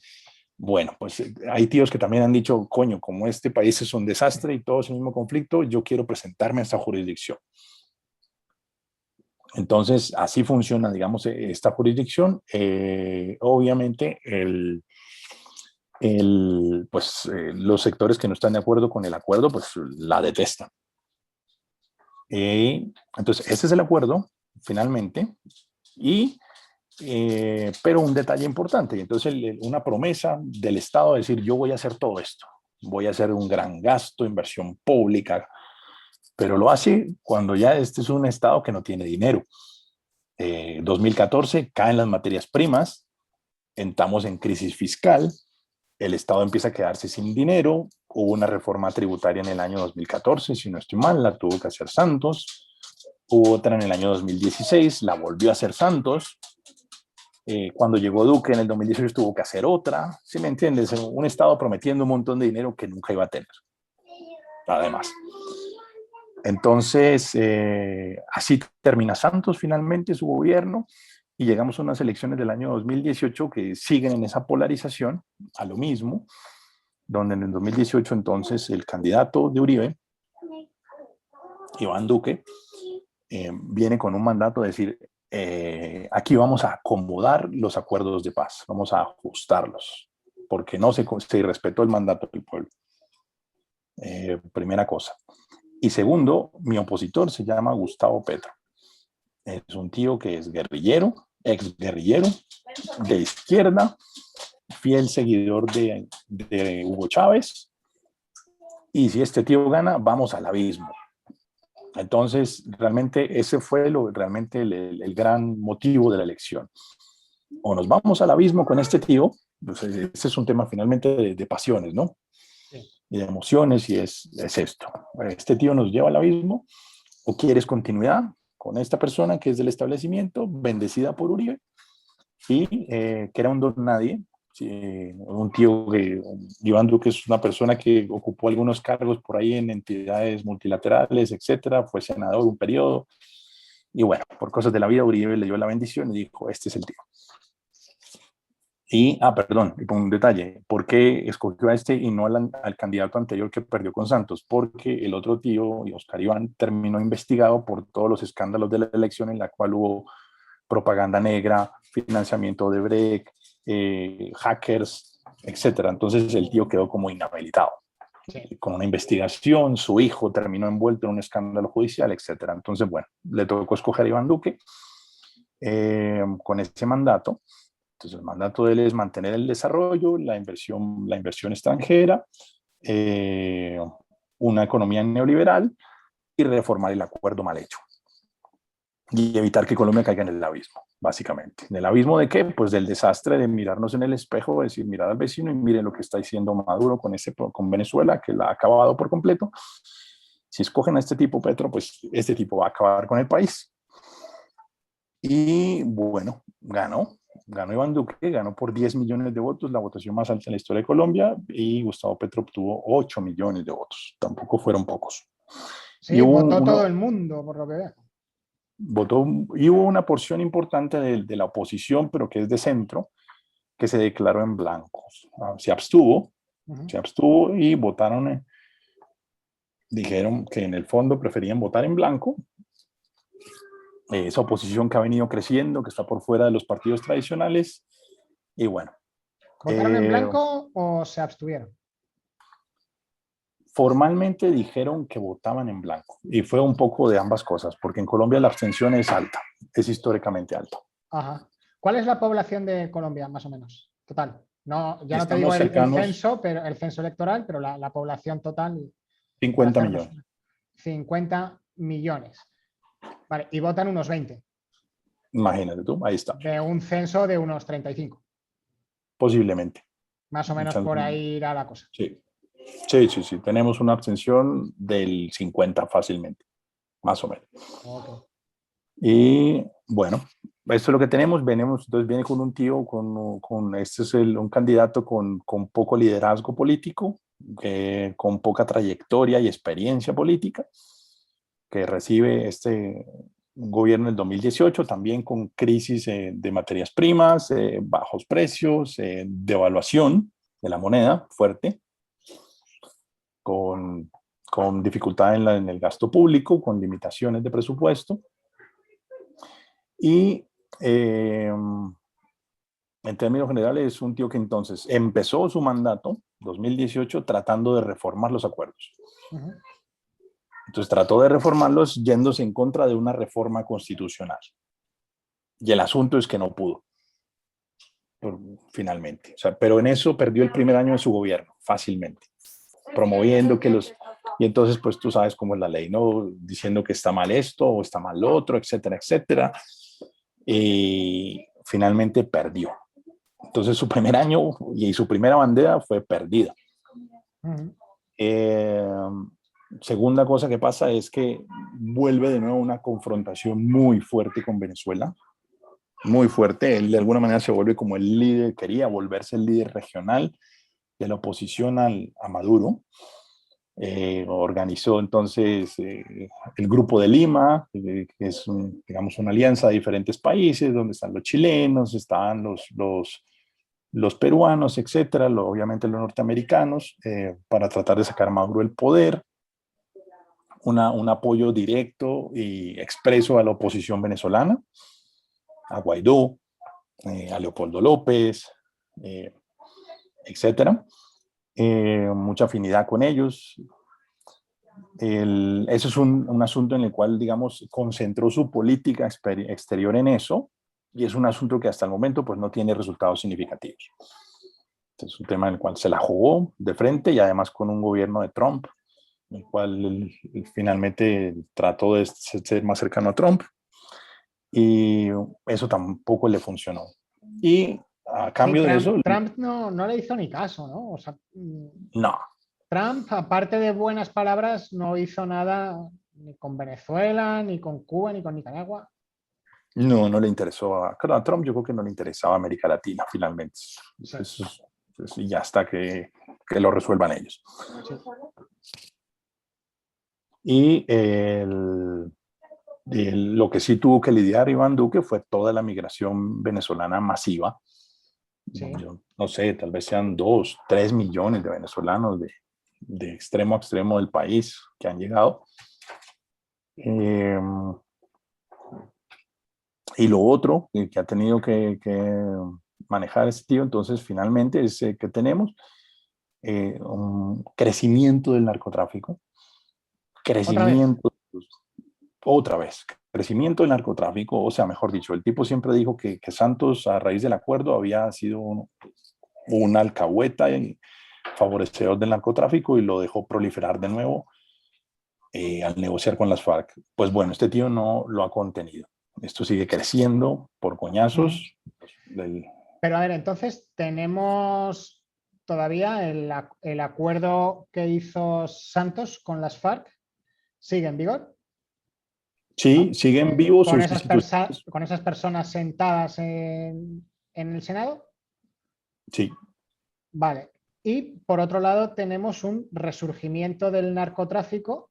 Bueno, pues hay tíos que también han dicho, coño, como este país es un desastre y todo es el mismo conflicto, yo quiero presentarme a esta jurisdicción. Entonces, así funciona, digamos, esta jurisdicción. Obviamente, los sectores que no están de acuerdo con el acuerdo, pues la detestan. Entonces, ese es el acuerdo, finalmente, pero un detalle importante, entonces una promesa del Estado de decir, yo voy a hacer todo esto, voy a hacer un gran gasto, inversión pública, pero lo hace cuando ya este es un Estado que no tiene dinero. 2014 caen las materias primas, entramos en crisis fiscal, el Estado empieza a quedarse sin dinero, hubo una reforma tributaria en el año 2014, si no estoy mal, la tuvo que hacer Santos, hubo otra en el año 2016, la volvió a hacer Santos, cuando llegó Duque en el 2018 tuvo que hacer otra, ¿sí me entiendes? Un Estado prometiendo un montón de dinero que nunca iba a tener, además. Entonces, así termina Santos finalmente su gobierno y llegamos a unas elecciones del año 2018 que siguen en esa polarización, a lo mismo, donde en el 2018 entonces el candidato de Uribe, Iván Duque, viene con un mandato de decir, aquí vamos a acomodar los acuerdos de paz, vamos a ajustarlos, porque no se respetó el mandato del pueblo. Primera cosa. Y segundo, mi opositor se llama Gustavo Petro. Es un tío que es guerrillero, ex guerrillero, de izquierda, fiel seguidor de Hugo Chávez. Y si este tío gana, vamos al abismo. Entonces, realmente ese fue realmente el gran motivo de la elección. O nos vamos al abismo con este tío, pues ese es un tema finalmente de pasiones, ¿no? Sí. Y de emociones, y es esto. Este tío nos lleva al abismo, o quieres continuidad con esta persona que es del establecimiento, bendecida por Uribe, y que era un don nadie, un tío que, Iván Duque es una persona que ocupó algunos cargos por ahí en entidades multilaterales, etcétera, fue senador un periodo, y bueno, por cosas de la vida Uribe le dio la bendición y dijo, este es el tío. Y, perdón, y un detalle, ¿por qué escogió a este y no al candidato anterior que perdió con Santos? Porque el otro tío, Oscar Iván, terminó investigado por todos los escándalos de la elección en la cual hubo propaganda negra, financiamiento de Brecht, hackers, etcétera. Entonces el tío quedó como inhabilitado. Sí. Con una investigación, su hijo terminó envuelto en un escándalo judicial, etcétera. Entonces, bueno, le tocó escoger a Iván Duque con ese mandato. Entonces, el mandato de él es mantener el desarrollo, la inversión extranjera, una economía neoliberal y reformar el acuerdo mal hecho. y evitar que Colombia caiga en el abismo, básicamente. ¿En el abismo de qué? Pues del desastre de mirarnos en el espejo, decir, mirar al vecino y mire lo que está diciendo Maduro con Venezuela, que la ha acabado por completo. Si escogen a este tipo Petro, pues este tipo va a acabar con el país. Y bueno, ganó Iván Duque, ganó por 10 millones de votos, la votación más alta en la historia de Colombia, y Gustavo Petro obtuvo 8 millones de votos, tampoco fueron pocos. Y Sí, votó todo el mundo, por lo que veo. votó, y hubo una porción importante de la oposición, pero que es de centro, que se declaró en blanco. Se abstuvo, y votaron, dijeron que en el fondo preferían votar en blanco. Esa oposición que ha venido creciendo, que está por fuera de los partidos tradicionales, y bueno. ¿Votaron en blanco o se abstuvieron? Formalmente dijeron que votaban en blanco, y fue un poco de ambas cosas, porque en Colombia la abstención es alta, es históricamente alta. Ajá. ¿Cuál es la población de Colombia, más o menos? Total. No, ya no te digo Estamos el cercanos, censo, pero el censo electoral, pero la población total. 50 millones. 50 millones. Vale, y votan unos 20. Imagínate tú, ahí está. De un censo de unos 35. Posiblemente. Más o menos por ahí irá la cosa. Sí. Sí. Tenemos una abstención del 50 fácilmente, más o menos. Okay. Y bueno, esto es lo que tenemos. Entonces viene con un tío, este es un candidato con poco liderazgo político, con poca trayectoria y experiencia política, que recibe este gobierno en el 2018, también con crisis de materias primas, bajos precios, devaluación de la moneda fuerte, con dificultad en el gasto público, con limitaciones de presupuesto. Y en términos generales es un tío que entonces empezó su mandato 2018 tratando de reformar los acuerdos. Entonces trató de reformarlos yéndose en contra de una reforma constitucional. Y el asunto es que no pudo, finalmente. O sea, pero en eso perdió el primer año de su gobierno, fácilmente. Promoviendo que los... Y entonces, pues tú sabes cómo es la ley, ¿no? Diciendo que está mal esto o está mal lo otro, etcétera, etcétera. Y finalmente perdió. Entonces su primer año y su primera bandera fue perdida. Segunda cosa que pasa es que vuelve de nuevo una confrontación muy fuerte con Venezuela, muy fuerte. Él de alguna manera se vuelve como el líder, quería volverse el líder regional de la oposición a Maduro. Organizó entonces el Grupo de Lima, que es digamos una alianza de diferentes países, donde están los chilenos, están los peruanos, etcétera, obviamente los norteamericanos, para tratar de sacar a Maduro del poder. Un apoyo directo y expreso a la oposición venezolana, a Guaidó, a Leopoldo López, etcétera. Mucha afinidad con ellos. Eso es un asunto en el cual, digamos, concentró su política exterior en eso, y es un asunto que hasta el momento pues no tiene resultados significativos. Es un tema en el cual se la jugó de frente, y además con un gobierno de Trump, en el cual él finalmente trató de ser más cercano a Trump, y eso tampoco le funcionó. Y a cambio de eso... Trump no le hizo ni caso, ¿no? O sea, no. Trump, aparte de buenas palabras, no hizo nada ni con Venezuela, ni con Cuba, ni con Nicaragua. No le interesó a Trump. Yo creo que no le interesaba América Latina, finalmente. Sí. Y ya está, que lo resuelvan ellos. Sí. Y lo que sí tuvo que lidiar Iván Duque fue toda la migración venezolana masiva. Sí. Yo no sé, tal vez sean 2, 3 millones de venezolanos de extremo a extremo del país que han llegado. Y lo otro que ha tenido que manejar este tío, entonces finalmente es que tenemos un crecimiento del narcotráfico, crecimiento del narcotráfico. O sea, mejor dicho, el tipo siempre dijo que Santos, a raíz del acuerdo, había sido un alcahueta y favorecedor del narcotráfico, y lo dejó proliferar de nuevo al negociar con las FARC. Pues bueno, este tío no lo ha contenido. Esto sigue creciendo por coñazos. Pero a ver, entonces tenemos todavía el acuerdo que hizo Santos con las FARC, ¿sigue en vigor? Sí, ¿No? siguen vivos Con sus instituciones. con esas personas sentadas en el Senado. Sí. Vale. Y por otro lado tenemos un resurgimiento del narcotráfico,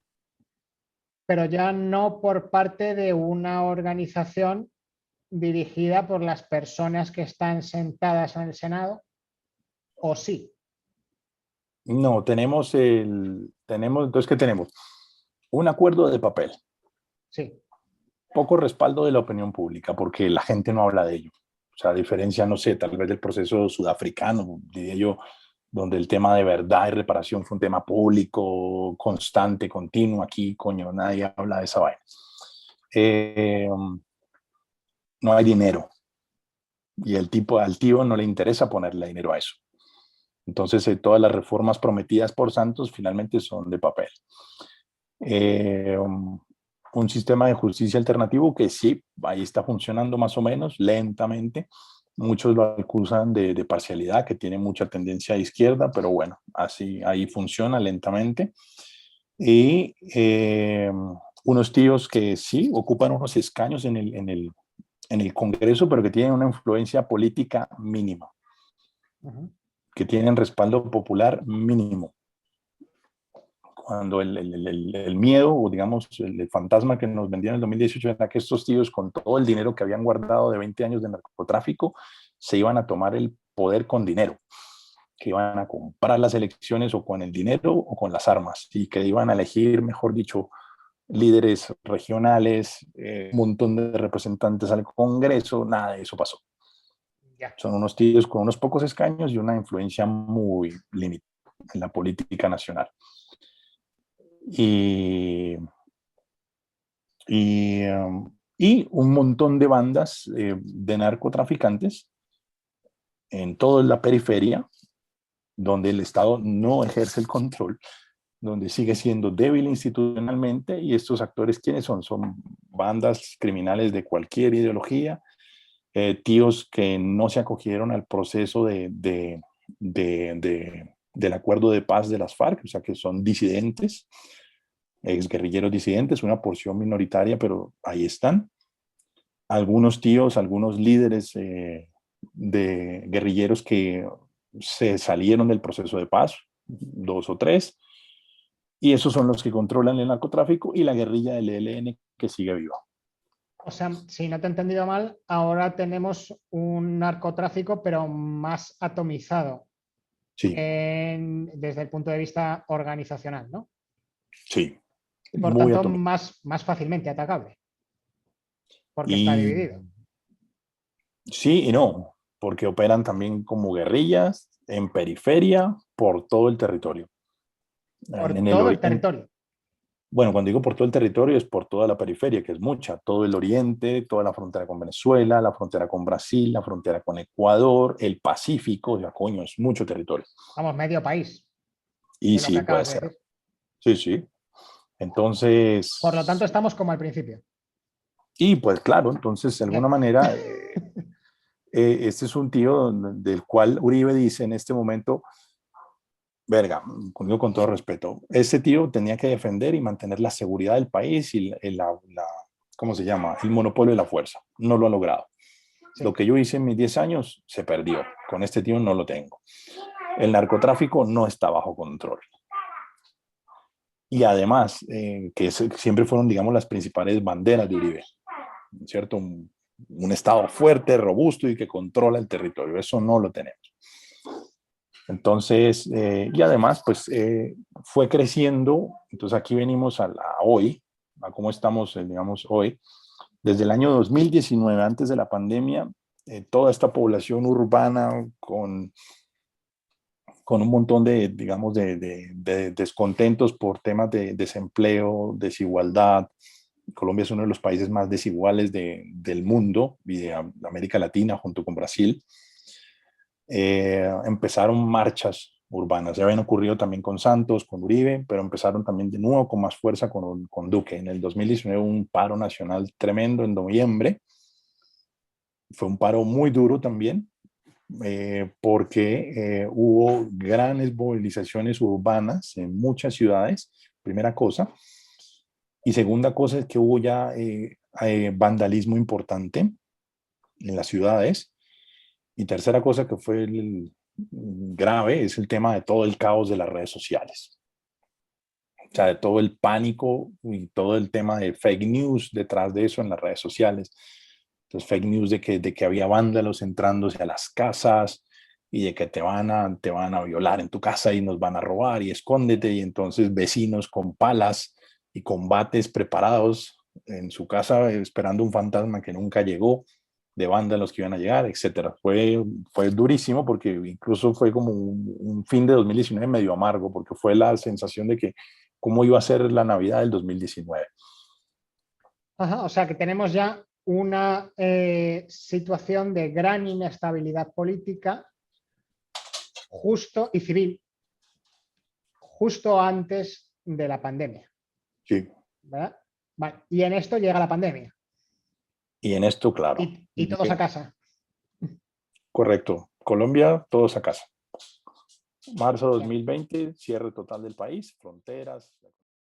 pero ya no por parte de una organización dirigida por las personas que están sentadas en el Senado, ¿o sí? No, entonces, ¿qué tenemos? Un acuerdo de papel, Sí. poco respaldo de la opinión pública, porque la gente no habla de ello. O sea, a diferencia, no sé, tal vez del proceso sudafricano, diría yo, donde el tema de verdad y reparación fue un tema público, constante, continuo. Aquí, coño, nadie habla de esa vaina. No hay dinero. Y al tío no le interesa ponerle dinero a eso. Entonces, todas las reformas prometidas por Santos finalmente son de papel. Un sistema de justicia alternativo que sí, ahí está funcionando más o menos, lentamente. Muchos lo acusan de parcialidad, que tiene mucha tendencia a izquierda, pero bueno, así ahí funciona lentamente. Y unos tíos que sí ocupan unos escaños en el Congreso, pero que tienen una influencia política mínima, que tienen respaldo popular mínimo. Cuando el miedo, o digamos, el fantasma que nos vendían en el 2018 era que estos tíos, con todo el dinero que habían guardado de 20 años de narcotráfico, se iban a tomar el poder con dinero, que iban a comprar las elecciones o con el dinero o con las armas, y que iban a elegir, mejor dicho, líderes regionales, un montón de representantes al Congreso. Nada de eso pasó. Ya. Son unos tíos con unos pocos escaños y una influencia muy limitada en la política nacional. Y, y, y un montón de bandas de narcotraficantes en toda la periferia, donde el Estado no ejerce el control, donde sigue siendo débil institucionalmente. Y estos actores, ¿quiénes son? Son bandas criminales de cualquier ideología, tíos que no se acogieron al proceso del acuerdo de paz de las FARC, o sea, que son disidentes, exguerrilleros disidentes, una porción minoritaria, pero ahí están. Algunos tíos, algunos líderes de guerrilleros que se salieron del proceso de paz, 2 o 3, y esos son los que controlan el narcotráfico y la guerrilla del ELN que sigue viva. O sea, si no te he entendido mal, ahora tenemos un narcotráfico, pero más atomizado Sí, desde el punto de vista organizacional, ¿no? sí, Y por muy tanto, atómico. más fácilmente atacable, porque está Y dividido. sí y no, porque operan también como guerrillas en periferia por todo el territorio. Por En el todo el oriente, territorio. bueno, cuando digo por todo el territorio es por toda la periferia, que es mucha, todo el oriente, toda la frontera con Venezuela, la frontera con Brasil, la frontera con Ecuador, el Pacífico, o sea, coño, es mucho territorio. Vamos, medio país, Y de lo que sí, puede acabas de ser. decir. Sí, sí. Por lo tanto, Entonces, estamos como al principio. y pues claro, entonces de alguna Bien. manera, este es un tío del cual Uribe dice en este momento, verga, conmigo con todo respeto, este tío tenía que defender y mantener la seguridad del país y ¿cómo se llama? El monopolio de la fuerza. No lo ha logrado. Sí. Lo que yo hice en mis 10 años se perdió. Con este tío no lo tengo. El narcotráfico no está bajo control. Y además, siempre fueron, digamos, las principales banderas de Uribe, ¿cierto? Un Estado fuerte, robusto y que controla el territorio. Eso no lo tenemos. Entonces, y además, pues fue creciendo. Entonces aquí venimos a hoy, a cómo estamos, digamos, hoy. Desde el año 2019, antes de la pandemia, toda esta población urbana con un montón de, digamos, de descontentos por temas de desempleo, desigualdad. Colombia es uno de los países más desiguales del mundo y de América Latina, junto con Brasil. Empezaron marchas urbanas. Ya habían ocurrido también con Santos, con Uribe, pero empezaron también de nuevo con más fuerza con Duque. En el 2019 un paro nacional tremendo en noviembre, Fue un paro muy duro también, porque hubo grandes movilizaciones urbanas en muchas ciudades, primera cosa. Y segunda cosa es que hubo ya vandalismo importante en las ciudades. Y tercera cosa que fue grave es el tema de todo el caos de las redes sociales. O sea, de todo el pánico y todo el tema de fake news detrás de eso en las redes sociales. Entonces, fake news de que había vándalos entrándose a las casas y de que te van a violar en tu casa y nos van a robar y escóndete. Y entonces vecinos con palas y combates preparados en su casa esperando un fantasma que nunca llegó, de vándalos que iban a llegar, etcétera. Fue durísimo porque incluso fue como un fin de 2019 medio amargo, porque fue la sensación de que cómo iba a ser la Navidad del 2019. Ajá, o sea que tenemos ya una situación de gran inestabilidad política justo y civil, justo antes de la pandemia, Sí. ¿verdad? Vale. Y en esto llega la pandemia. Y en esto, claro. Y todos a casa. Correcto. Colombia, todos a casa. Marzo 2020, cierre total del país, fronteras.